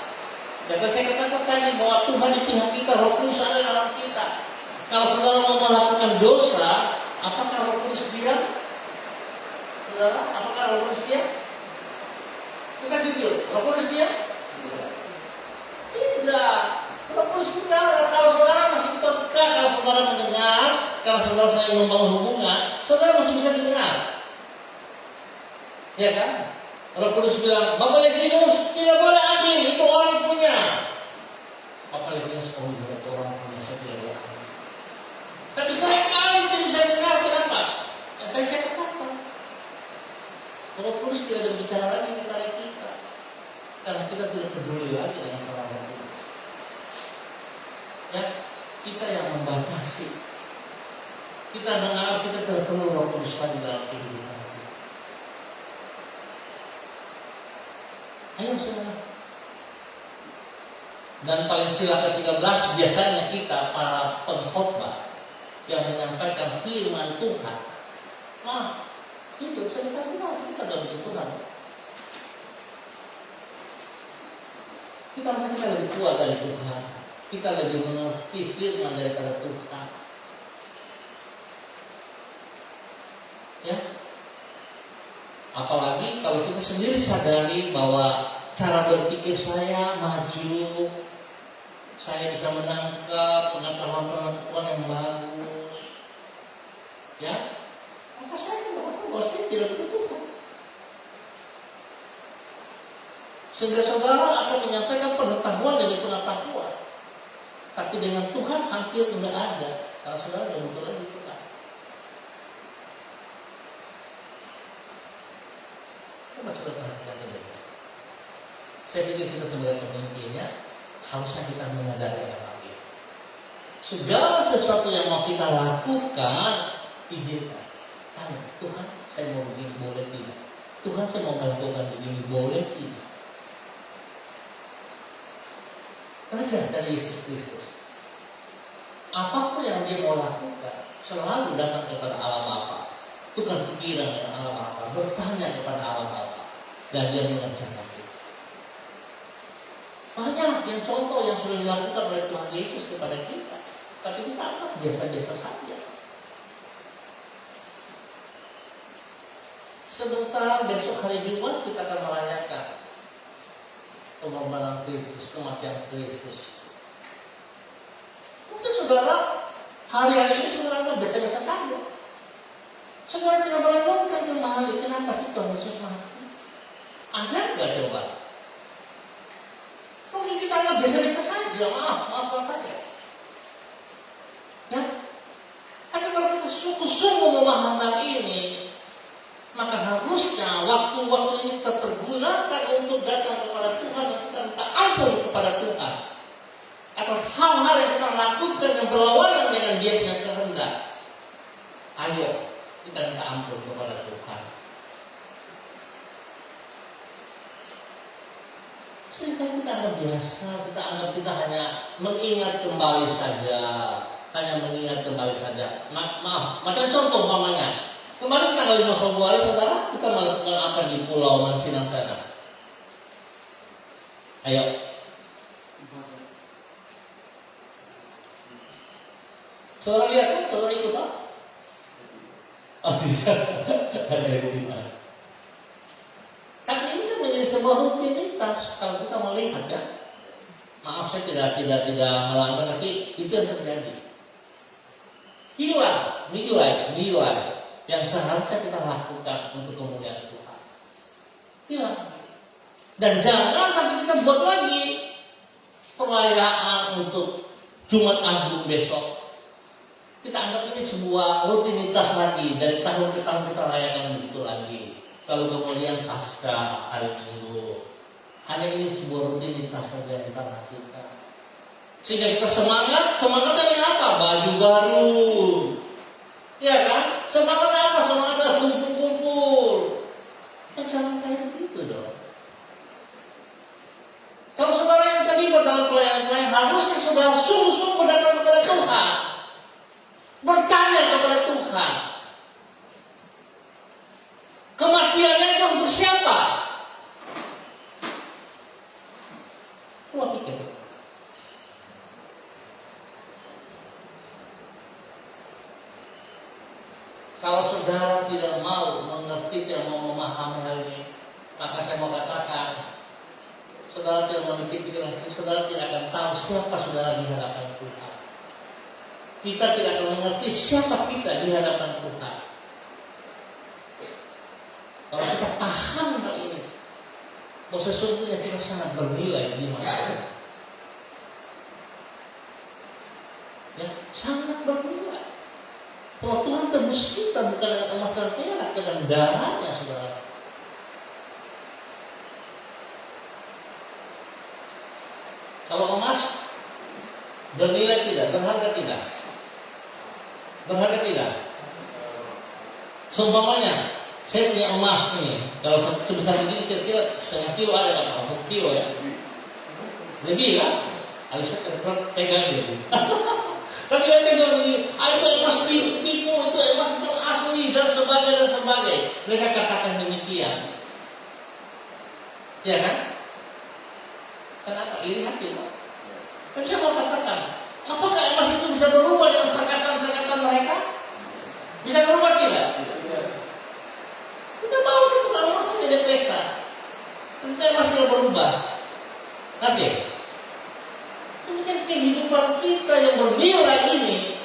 Dan saya katakan tadi bahwa Tuhan di pihak kita, Roh Kudus ada dalam kita. Kalau saudara mau melakukan dosa, apakah Roh Kudus diam? Saudara, apakah Roh Kudus diam? Kita jujur, Roh Kudus diam? Tidak. Roh Kudus bicara. Kalau saudara masih peka, kalau saudara mendengar, kalau saudara saya membangun hubungan, saudara masih bisa dengar. Ya kan? Roh Kudus bilang, Bapak Levinus tidak boleh ambil, itu orang punya. Bapak Levinus, oh iya, itu orang punya, saya tidak boleh ambil. Tapi saya kali tidak bisa dengar, kenapa? Yang tadi saya katakan, Roh Kudus tidak berbicara lagi kepada kita, karena kita tidak peduli lagi dengan orang Roh Kudus. Ya, kita yang membatasi. Kita dengar, kita tidak perlu Roh Kudus lagi dalam kehidupan. Ayo saudara. Dan paling celaka 13 biasanya kita para pengkhotbah yang menyampaikan firman Tuhan. Nah, itu saya katakan kita tidak bisa Tuhan. Kita rasa kita lebih kuat dari Tuhan. Kita lebih mengerti firman daripada Tuhan. Ya. Apalagi kalau kita sendiri sadari bahwa cara berpikir saya maju, saya bisa menangkap pengetahuan yang bagus, ya, maka saya mengatakan bahwa saya tidak butuh Tuhan. Sehingga saudara akan menyampaikan pengetahuan dari pengetahuan. Tapi dengan Tuhan hampir tidak ada. Karena saudara tidak betul lagi Tuhan. Coba kita perhatikan dulu. Saya pikir kita sebagai pemimpinnya harusnya kita menyadari apa itu. Segala sesuatu yang mau kita lakukan, izinkan. Tuhan, saya mau begini, boleh tidak? Tuhan, saya mau melakukan begini, boleh tidak? Belajar dari Yesus Kristus. Apapun yang dia mau lakukan, selalu datang kepada Allah Bapa. Tukar pikiran dengan Allah Bapa, bertanya kepada Allah Bapa, dan dia mengerjakan itu. Banyak yang contoh yang sudah dilakukan oleh Tuhan Yesus kepada kita, tapi kita anggap biasa-biasa saja. Sebentar besok hari Jumat kita akan merayakan pengorbanan Kristus, kematian Kristus. Mungkin saudara hari-hari ini saudara anggap biasa-biasa saja. Saudara tidak merenungkan kembali kenapa sih Tuhan Yesus mati? Ada nggak coba? Mungkin kita anggap biasa-biasa saja, maafkan saja. Ya, tapi kalau kita sungguh-sungguh memahami ini, maka harusnya waktu-waktu ini kita pergunakan untuk datang kepada Tuhan dan kita minta ampun kepada Tuhan atas hal-hal yang kita lakukan yang berlawanan dengan Dia punya kehendak. Ayo kita minta ampun kepada Tuhan. Sehingga kita anggap biasa, kita anggap kita hanya mengingat kembali saja, Maaf, macam contoh umpamanya. Kemarin tanggal 5 Februari, saudara, kita melakukan apa di Pulau Mansinang sana? Ayo. Saudara lihat kan? Saudara ikut tak? Oh tidak. Ada yang gimana? Tapi ini kan menjadi sebuah rutinitas kalau kita melihat ya. Maaf saya tidak melanggar, tapi itu yang terjadi. Hilang nilai yang seharusnya kita lakukan untuk kemuliaan Tuhan. Hilang. Dan jangan sampai kita buat lagi perayaan untuk Jumat Agung besok. Kita anggap ini sebuah rutinitas lagi, dari tahun ke tahun kita rayakan begitu lagi. Lalu kemudian pasca hari Minggu, hanya ini sebuah rutinitas saja yang kita lakukan. Sehingga kita semangat dari apa? Baju baru, ya kan? Semangat apa? Semangat kumpul-kumpul. Jangan kayak begitu dong. Kalau saudara yang tadi dalam pelayanan harusnya saudara sungguh-sungguh datang kepada Tuhan, bertanya kepada Tuhan. Kematiannya itu untuk siapa? Coba pikir. Kalau saudara tidak mau mengerti, tidak mau memahami hal ini, maka saya mau katakan, saudara tidak memiliki pikiran ini, saudara tidak akan tahu siapa saudara di hadapan Tuhan. Kita tidak akan mengerti siapa kita di hadapan Tuhan. Kalau kita paham hal ini, bahwa sesungguhnya kita sangat bernilai di mata Tuhan. Ya, sangat bernilai. Kalau Tuhan tebus kita bukan dengan emas dan perak, dengan darahnya, saudara. Kalau emas bernilai tidak, berharga tidak? Berharga tidak? Seumpamanya, saya punya emas ini, kalau sebesar ini kira-kira setengah kilo ada kan? 1 kilo ya? Lebih ya? Harusnya pegang gitu. Tapi dia bilang begini, itu emas tipu, itu emas itu asli dan sebagainya. Mereka katakan demikian. Ya kan? Kenapa? Iri hati, Pak. Tapi saya mau katakan, apakah emas itu bisa berubah dengan perkataan-perkataan mereka? Bisa berubah tidak? Kita bawa ke tukang emas saja diperiksa. Kita emas tidak berubah. Oke. Demikian kehidupan kita yang bernilai ini,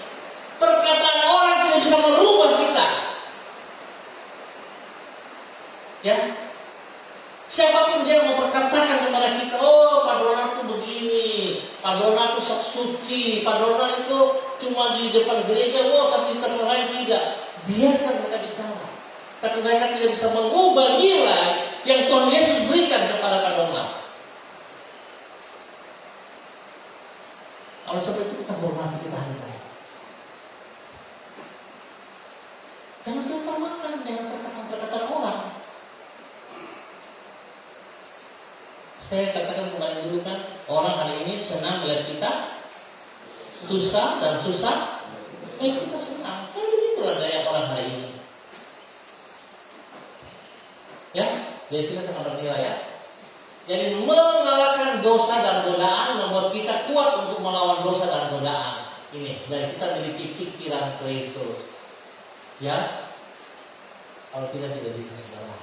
perkataan orang tidak bisa merubah kita. Ya, siapapun dia mau berkatakan Rizky, Pak Donald itu cuma di depan gereja, wah tapi terlalu tidak. Biarkan mereka bicara. Tapi mereka tidak bisa mengubah nilai yang Tuhan Yesus berikan kepada Pak Donald. Oleh sebab itu kita hormati, kita hargai. Jangan kita makan dengan perkataan orang. Saya katakan kemarin dulu kan, orang hari ini senang melihat kita susah dan susah, kita senang. Kayak begitulah gaya orang hari ini. Ya, jadi kita sangat bernilai ya. Jadi mengalahkan dosa dan godaan membuat kita kuat untuk melawan dosa dan godaan. Ini dari kita memiliki pikiran Kristus. Ya, kalau tidak bisa saudara.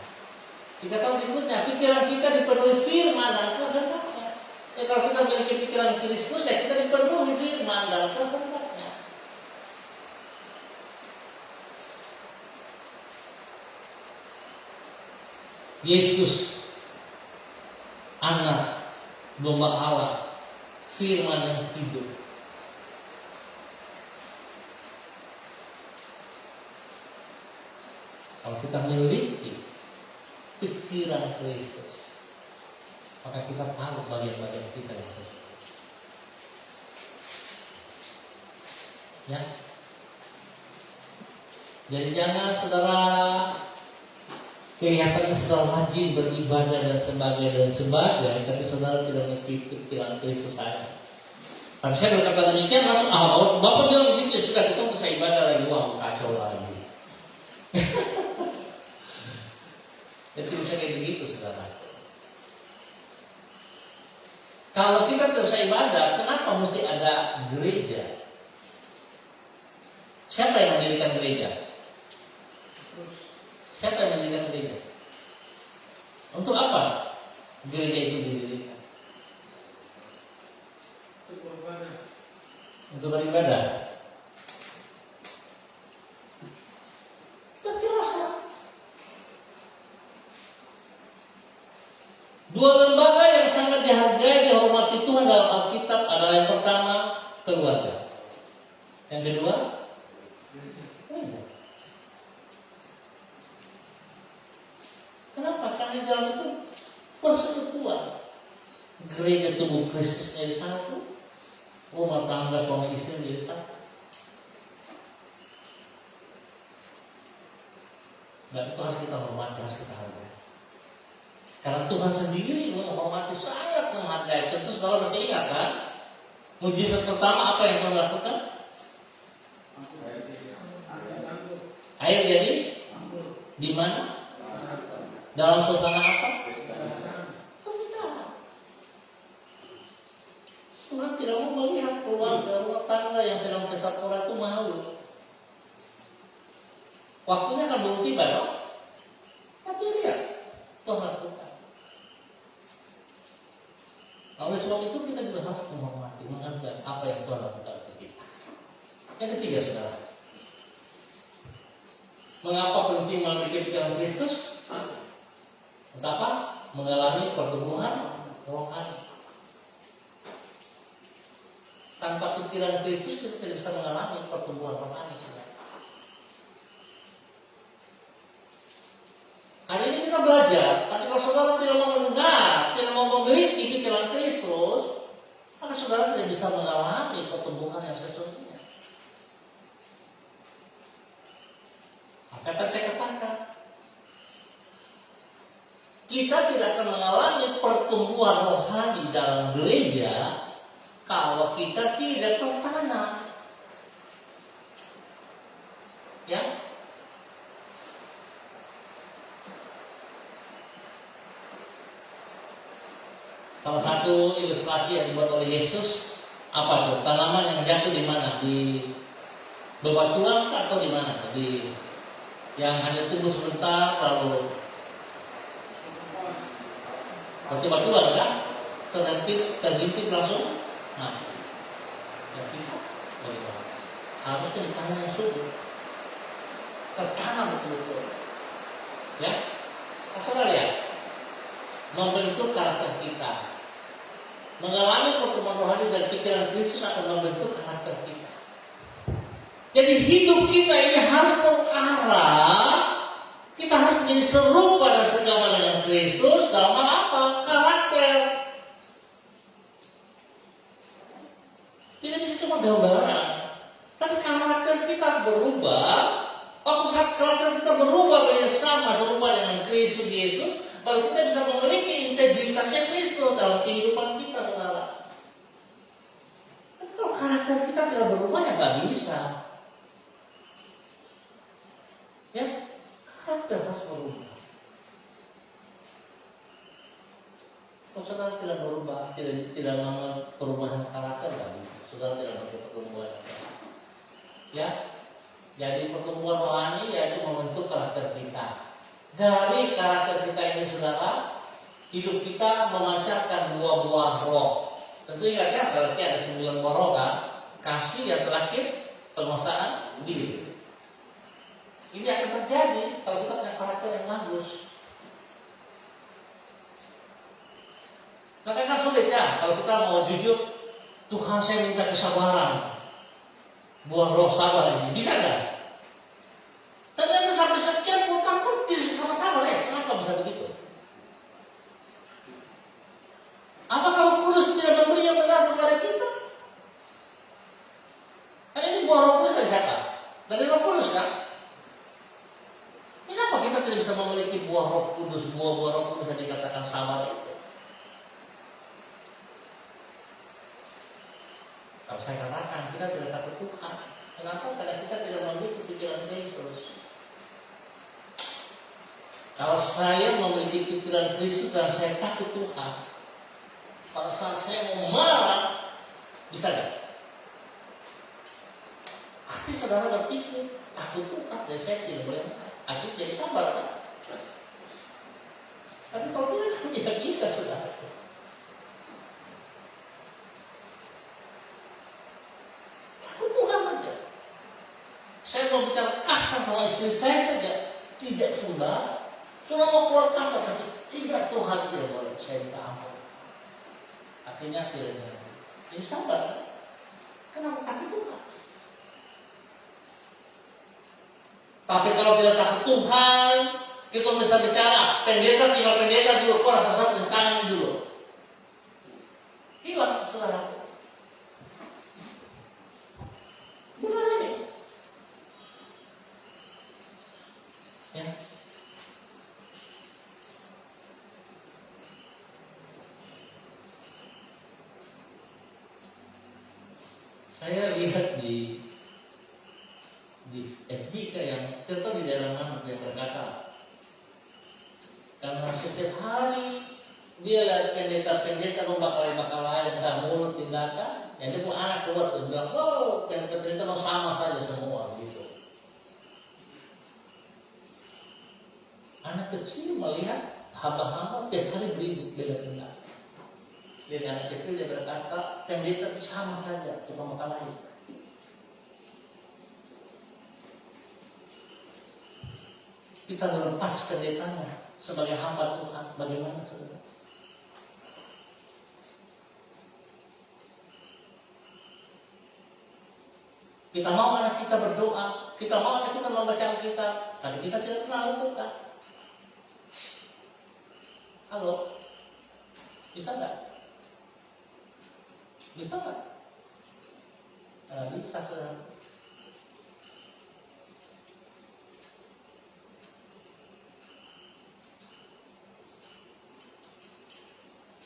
Kita tahu berikutnya, pikiran kita dipenuhi firman dan kehendaknya. Ya, kalau kita memiliki pikiran Kristus, ya kita dipenuhi firman dan kehendaknya. Yesus, anak domba Allah, firman yang hidup. Kalau kita memiliki pikiran Kristus, maka kita tahu bagian-bagian kita yang Kristus. Ya. Jadi jangan saudara kelihatannya saudara rajin beribadah dan sebagainya, tapi saudara tidak memiliki pikiran Kristus saya. Tapi saya berkata demikian langsung, Bapak bilang begitu, ya sudah kita bisa ibadah lagi, wah kacau lagi. Jadi bisa kayak begitu saudara. Kalau kita terus ibadah, kenapa mesti ada gereja? Siapa yang mendirikan gereja? Siapa yang mendirikan gereja? Untuk apa gereja itu didirikan? Untuk beribadah. Kita jelaskan. Dua lembaga yang sangat dihargai, dihormati Tuhan dalam Alkitab adalah yang pertama keluarga. Yang kedua, gereja. Kenapa? Karena di dalam itu persekutuan. Gereja tubuh Kristus menjadi satu, rumah tangga suami istri menjadi satu. Dan itu harus kita hormati, harus kita hargai. Karena Tuhan sendiri menghormati, sangat menghargai. Tentu saudara masih ingat kan? Mujizat pertama apa yang Tuhan lakukan? Air jadi? Di mana? Dalam suasana apa? Pernikahan. Tuhan tidak mau melihat keluarga rumah tangga yang sedang pesta pora itu malu. Waktunya kan belum tiba, dong. Tapi lihat, Tuhan lakukan. Oleh sebab itu kita juga harus menghormati, menghargai apa yang Tuhan lakukan untuk kita. Yang ketiga, saudara, mengapa penting memiliki pikiran Kristus? Untuk apa? Mengalami pertumbuhan rohani. Tanpa pikiran Kristus kita tidak bisa mengalami pertumbuhan rohani. Hari ini kita belajar, tapi kalau saudara tidak mau mendengar, tidak mau memiliki pikiran Kristus, maka saudara tidak bisa mengalami pertumbuhan yang sesungguhnya. Apa yang saya katakan? Kita tidak akan mengalami pertumbuhan rohani dalam gereja kalau kita tidak tertanam. Ya. Salah satu ilustrasi yang dibuat oleh Yesus apa tuh? Tanaman yang jatuh di mana? Di bebatuan atau di mana? Di yang hanya tumbuh sebentar lalu batu-batuan kan? Terhimpit langsung. Nah, ya kita bagaimana? Harusnya di tanah yang subur, tertanam betul-betul. Ya, saudara ya, membentuk karakter kita. mengalami pertemuan rohani dan pikiran Kristus akan membentuk karakter kita. Jadi hidup kita ini harus terarah. Kita harus menjadi serupa dan segama dengan Kristus dalam hal apa? Karakter. Tidak bisa cuma gambaran, tapi karakter kita berubah. Waktu saat karakter kita berubah menjadi sama serupa dengan Kristus Yesus, baru kita bisa memiliki integritasnya Kristus dalam kehidupan kita, saudara. Tapi kalau karakter kita tidak berubah, ya nggak bisa. Ya, karakter harus berubah. Kalau saudara tidak berubah, tidak mengalami perubahan karakter, nggak bisa. Saudara tidak mengalami pertumbuhan. Ya, jadi pertumbuhan rohani yaitu membentuk karakter kita. Dari karakter kita ini, saudara, hidup kita memancarkan buah-buah roh. Tentu ingat ya, berarti ada 9 buah roh kan? Kasih yang terakhir, penguasaan diri. Ini akan terjadi kalau kita punya karakter yang bagus. Makanya kan sulit ya, kalau kita mau jujur, Tuhan saya minta kesabaran. Buah roh sabar ini, bisa nggak? Ternyata sampai sekian puluh tahun tidak sama-sama ya. Kenapa bisa begitu? Apa kalau Kudus tidak memberi yang benar kepada kita? Kan ini buah roh kudus dari siapa? Dari Roh Kudus kan? Kenapa kita tidak bisa memiliki buah roh kudus, buah-buah roh kudus yang dikatakan sabar itu? Kalau saya katakan kita tidak takut Tuhan. Kenapa? Karena kita tidak memiliki pikiran Kristus. Kalau saya memiliki pikiran Kristus dan saya takut Tuhan, pada saat saya mau marah, bisa nggak? Hati saudara berpikir takut Tuhan, dan saya tidak boleh marah. Aku jadi sabar kan? Tapi kalau kita tidak bisa, saudara. Takut Tuhan saja. Saya mau bicara kasar sama istri saya saja, tidak sembarang. Cuma mau keluar kata saja, tidak, Tuhan tidak boleh. Saya minta ampun. Akhirnya tidak. Ini sabar kan? Kenapa takut Tuhan? Tapi kalau tidak takut Tuhan, kita bisa bicara, pendeta tinggal pendeta dulu, kok rasa sakit tangan dulu. Hilang, saudara. Mudah ini. Ya. Saya lihat di FB yang tetap di dalam mana yang berkata, karena setiap hari dia lihat pendeta membakalai entah mulut tindakan, yang dia pun anak keluar tuh bilang, oh pendeta mau sama saja semua gitu. Anak kecil melihat hamba-hamba tiap hari beda-beda. Lihat anak kecil dia berkata, pendeta itu sama saja, cuma membakalai. Kita melepas pendetanya sebagai hamba Tuhan. Bagaimana saudara? Kita mau anak kita berdoa, kita mau anak kita membaca Alkitab, tapi kita tidak pernah lakukan. Halo? Bisa nggak? Bisa nggak? Bisa saudara.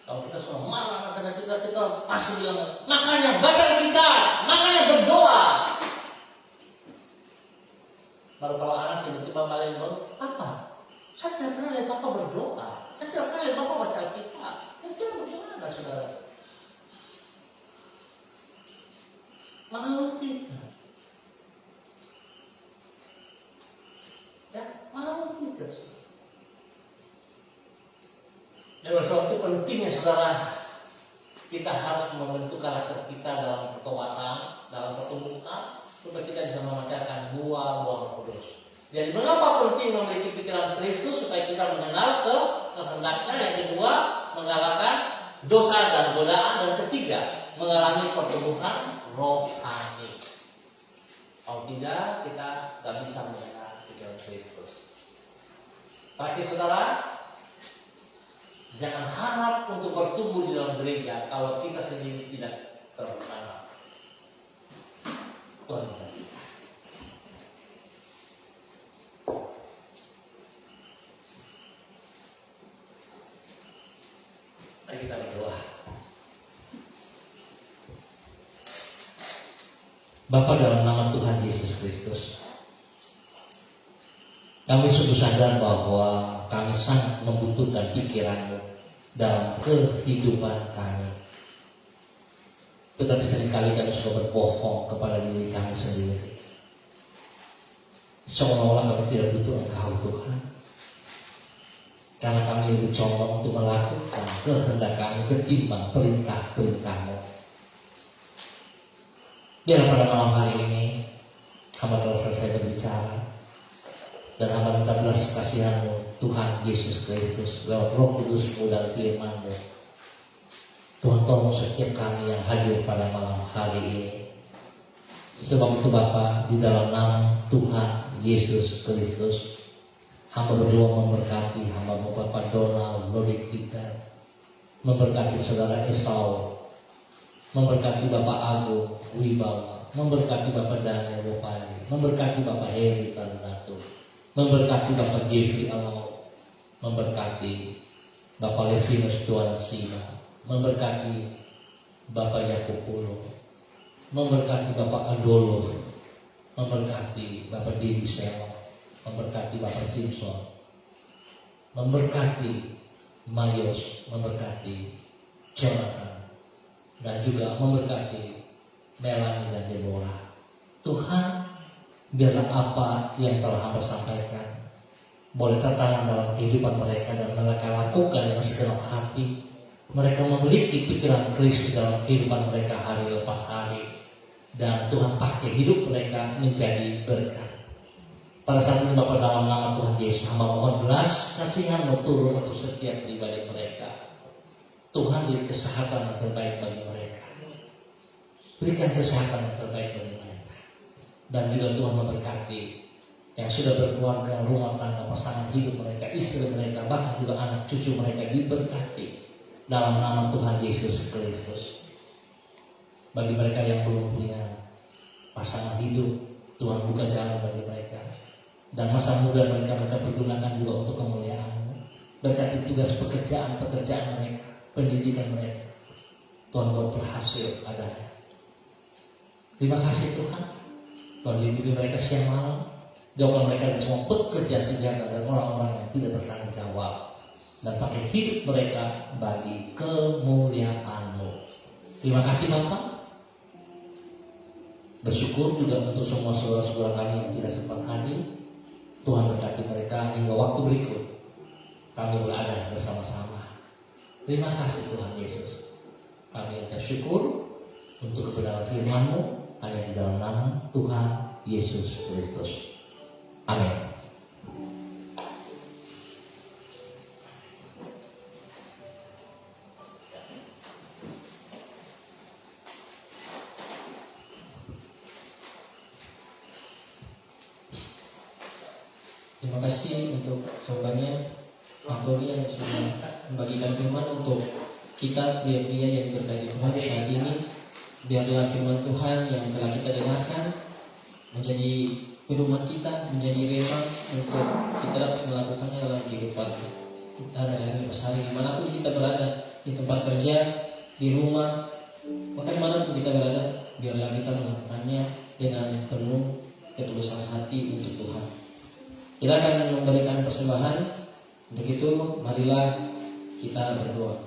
Kalau kita sudah marah, karena kita pasti bilang, makanya baca kita, makanya berdoa. Baru kalau anak tiba-tiba balik berdoa, apa? Saya tidak pernah lihat Bapak berdoa. Saya tidak pernah lihat Bapak baca Alkitab. Kira-kira bagaimana, saudara? Malu tidak? Ya, malu tidak? Dan oleh sebab itu pentingnya saudara, kita harus membentuk karakter kita dalam pertobatan, dalam pertumbuhan, supaya kita bisa memancarkan buah-buah Roh Kudus. Jadi mengapa penting memiliki pikiran Kristus supaya kita mengenal kehendaknya, yang kedua menggalakkan dosa dan godaan, dan ketiga mengalami pertumbuhan rohani. Kalau tidak, kita tidak bisa mendengar pikiran Kristus. Pasti saudara, jangan harap untuk bertumbuh di dalam gereja kalau kita sendiri tidak tertanam. Tuhan memberkati. Mari kita berdoa. Bapa, dalam nama Tuhan Yesus Kristus, kami sungguh sadar bahwa kami sangat membutuhkan pikiran-Mu dalam kehidupan kami. Tetapi seringkali kami suka berbohong kepada diri kami sendiri, seolah-olah kami tidak butuh Engkau Tuhan, karena kami lebih condong untuk melakukan kehendak kami ketimbang perintah-perintah-Mu. Biarlah pada malam hari ini hamba telah selesai berbicara, dan hamba minta belas kasihan-Mu Tuhan Yesus Kristus lewat Roh Kudus-Mu dan firman-Mu. Tuhan, tolong setiap kami yang hadir pada malam hari ini. Sebab itu Bapa, di dalam nama Tuhan Yesus Kristus, hamba berdoa memberkati hamba-Mu Bapak Donald, Lodi Peter, memberkati Saudara Esau, memberkati Bapak Agung Wibawa, memberkati Bapak Daniel Wopari, memberkati Bapak Heri Tarunatu, memberkati Bapak Jeffrey Alau, memberkati Bapak Levinus Tuan Sina, memberkati Bapak Yakupulo, memberkati Bapak Adolf, memberkati Bapak Didi Selo, memberkati Bapak Simpson, memberkati Mayos, memberkati Jonathan, dan juga memberkati Melanie dan Deborah. Tuhan, biarlah apa yang telah hamba sampaikan boleh tertanam dalam kehidupan mereka, dan mereka lakukan dengan segenap hati. Mereka memiliki pikiran Kristus dalam kehidupan mereka hari lepas hari, dan Tuhan pakai hidup mereka menjadi berkat. Pada saat ini Bapak, dalam nama Tuhan Yesus, hamba mohon belas kasihan-Mu turun untuk setiap pribadi mereka. Tuhan, beri kesehatan yang terbaik bagi mereka. Berikan kesehatan yang terbaik bagi mereka. Dan juga Tuhan memberkati yang sudah berkeluarga, rumah tangga, pasangan hidup mereka, istri mereka, bahkan juga anak cucu mereka diberkati dalam nama Tuhan Yesus Kristus. Bagi mereka yang belum punya pasangan hidup, Tuhan buka jalan bagi mereka. Dan masa muda mereka pergunakan juga untuk kemuliaan-Mu. Berkati tugas pekerjaan mereka, pendidikan mereka. Tuhan buat berhasil adanya. Terima kasih Tuhan. Tuhan lindungi mereka siang malam. Jauhkan mereka dari semua pekerja senjata dan orang-orang yang tidak bertanggung jawab, dan pakai hidup mereka bagi kemuliaan-Mu. Terima kasih Bapak. Bersyukur juga untuk semua saudara-saudara kami yang tidak sempat hadir. Tuhan berkati mereka hingga waktu berikut kami berada bersama-sama. Terima kasih Tuhan Yesus. Kami ucap syukur untuk kebenaran firman-Mu hanya di dalam nama Tuhan Yesus Kristus. Amin. Terima kasih untuk hambanya Antoni yang sudah membagikan firman untuk kita pria-pria yang berkati Tuhan saat ini. Biarlah firman Tuhan yang telah kita dengarkan menjadi pedoman kita, menjadi rema untuk kita dapat melakukannya dalam kehidupan kita hari-hari besari dimanapun kita berada, di tempat kerja, di rumah, bahkan dimanapun kita berada. Biarlah kita melakukannya dengan penuh ketulusan hati untuk Tuhan. Kita akan memberikan persembahan. Untuk itu marilah kita berdoa.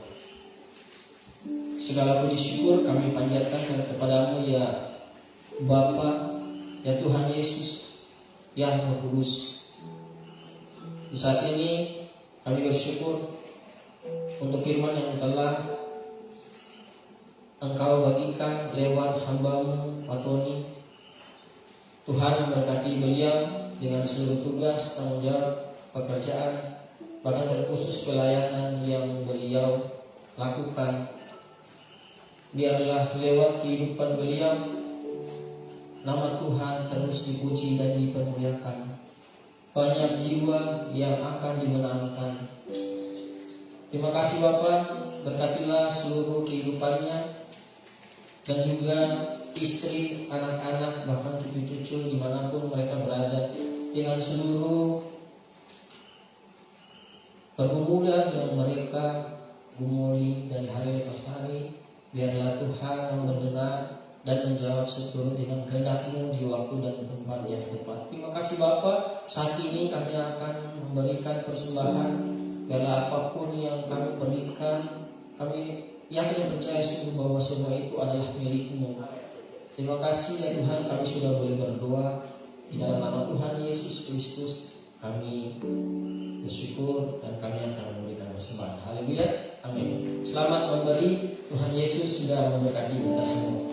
Segala puji syukur kami panjatkan kepada-Mu ya Bapa, ya Tuhan Yesus, ya Roh Kudus. Di saat ini kami bersyukur untuk firman yang telah Engkau bagikan lewat hamba-Mu Pak Tony. Tuhan memberkati beliau dengan seluruh tugas, tanggung jawab, pekerjaan, bahkan terkhusus pelayanan yang beliau lakukan. Biarlah lewat kehidupan beliau, nama Tuhan terus dipuji dan dipermuliakan. Banyak jiwa yang akan dimenangkan. Terima kasih Bapak, berkatilah seluruh kehidupannya dan juga istri, anak-anak, bahkan cucu-cucu dimanapun mereka berada, dengan seluruh pergumulan yang mereka gumuli dari hari lepas hari. Biarlah Tuhan yang mendengar dan menjawab seturut dengan kehendak-Mu di waktu dan tempat yang tepat. Terima kasih Bapak. Saat ini kami akan memberikan persembahan. Biarlah apapun yang kami berikan, kami yakin dan percaya sungguh bahwa semua itu adalah milik-Mu. Terima kasih ya Tuhan, kami sudah boleh berdoa di dalam nama Tuhan Yesus Kristus. Kami bersyukur dan kami akan memberikan persembahan. Haleluya, amin. Selamat memberi. Tuhan Yesus sudah memberkati kita semua.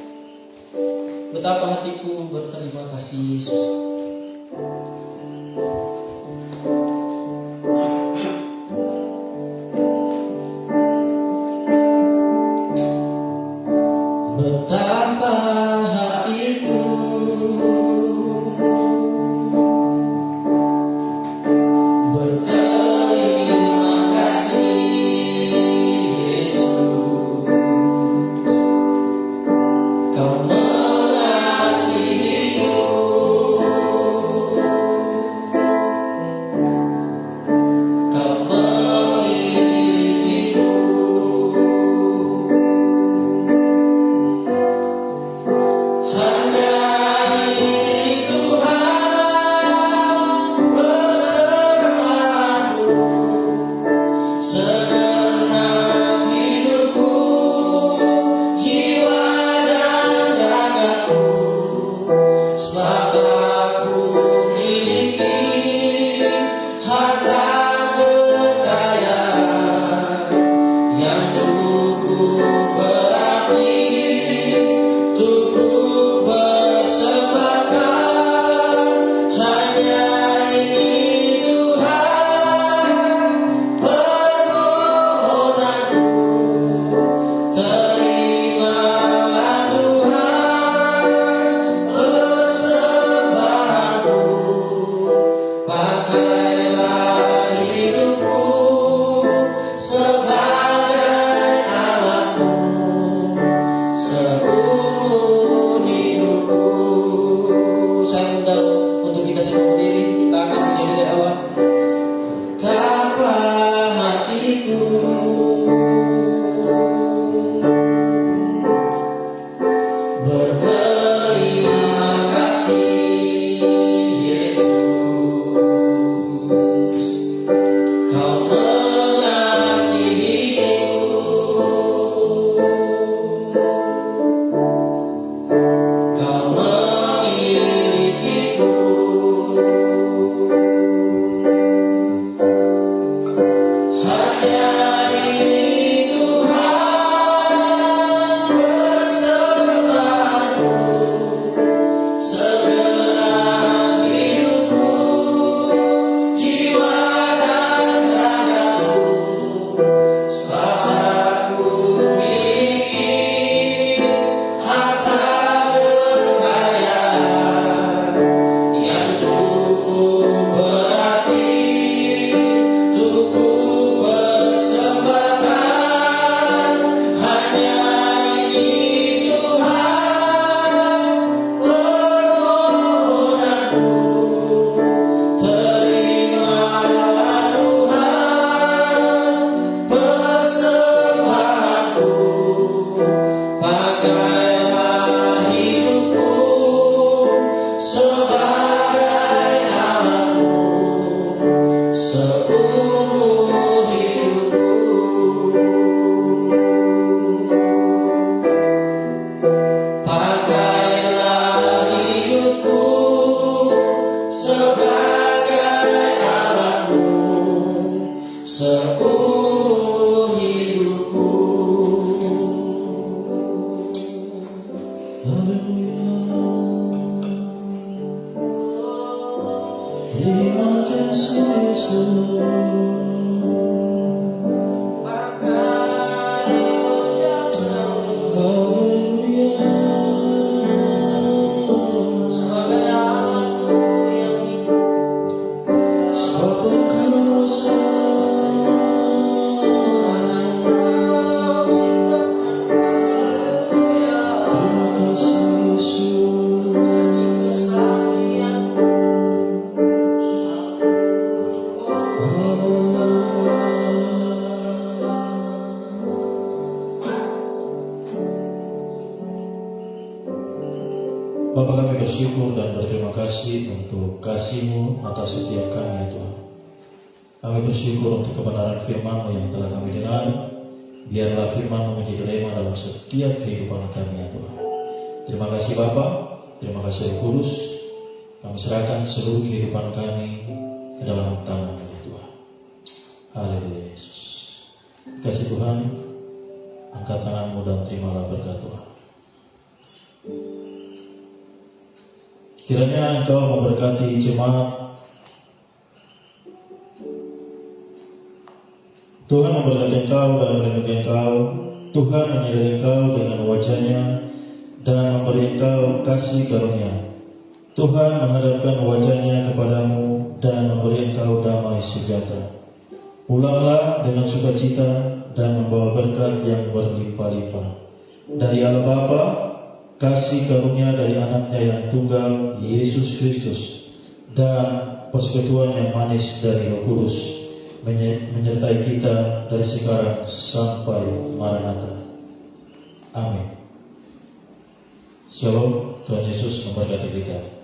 Betapa hatiku berterima kasih Yesus. Betapa hatiku berterima kasih Yesus. Kau mengasihiku, Kau memilikiku. Hanya ini Tuhan bersamaku, segenap hidupku, jiwa dan ragaku, sebab aku miliki harta kekayaan yang cukup berarti untuk ku persembahkan. Hanya ini Tuhan permohonanku. Terimalah Tuhan persembahanku. Pakailah hidupku sebagai alatmu seumur hidupku. Saya undang untuk kita semua berdiri, kita akan puji dari awal. Betapa hatiku berterima kasih Yesus. Kau mengasihiku, Kau memilikiku. Hanya ini Tuhan bersamaku, segenap hidupku, jiwa dan ragaku, sebab aku miliki harta kekayaan yang cukup berarti untuk ku persembahkan. Hanya ini Tuhan permohonanku. Terimalah Tuhan persembahanku. Pakailah hidupku sebagai alatmu seumur hidupku. Pakailah hidupku sebagai alatmu seumur hidupku. Terima kasih Yesus. Pakailah bersyukur dan berterima kasih untuk kasih-Mu atas setiap kami ya Tuhan. Kami bersyukur untuk kebenaran firman-Mu yang telah kami dengar. Biarlah firman-Mu menjadi rema dalam setiap kehidupan kami ya Tuhan. Terima kasih Bapa, terima kasih Roh Kudus. Kami serahkan seluruh kehidupan kami ke dalam tangan-Mu ya Tuhan. Haleluya Yesus. Kasih Tuhan, angkat tanganmu dan terimalah berkat Tuhan. Kiranya Engkau memberkati jemaat. Tuhan memberkati Engkau dan melindungi Engkau. Tuhan menyertai Engkau dengan wajah-Nya dan memberi Engkau kasih karunia. Tuhan menghadapkan wajah-Nya kepadamu dan memberi Engkau damai sejahtera. Pulanglah dengan sukacita dan membawa berkat yang berlimpah-limpah dari Allah Bapa, kasih karunia dari Anaknya yang tunggal Yesus Kristus, dan persekutuan yang manis dari Roh Kudus menyertai kita dari sekarang sampai Maranatha. Amin. Shalom. Tuhan Yesus memberkati kita.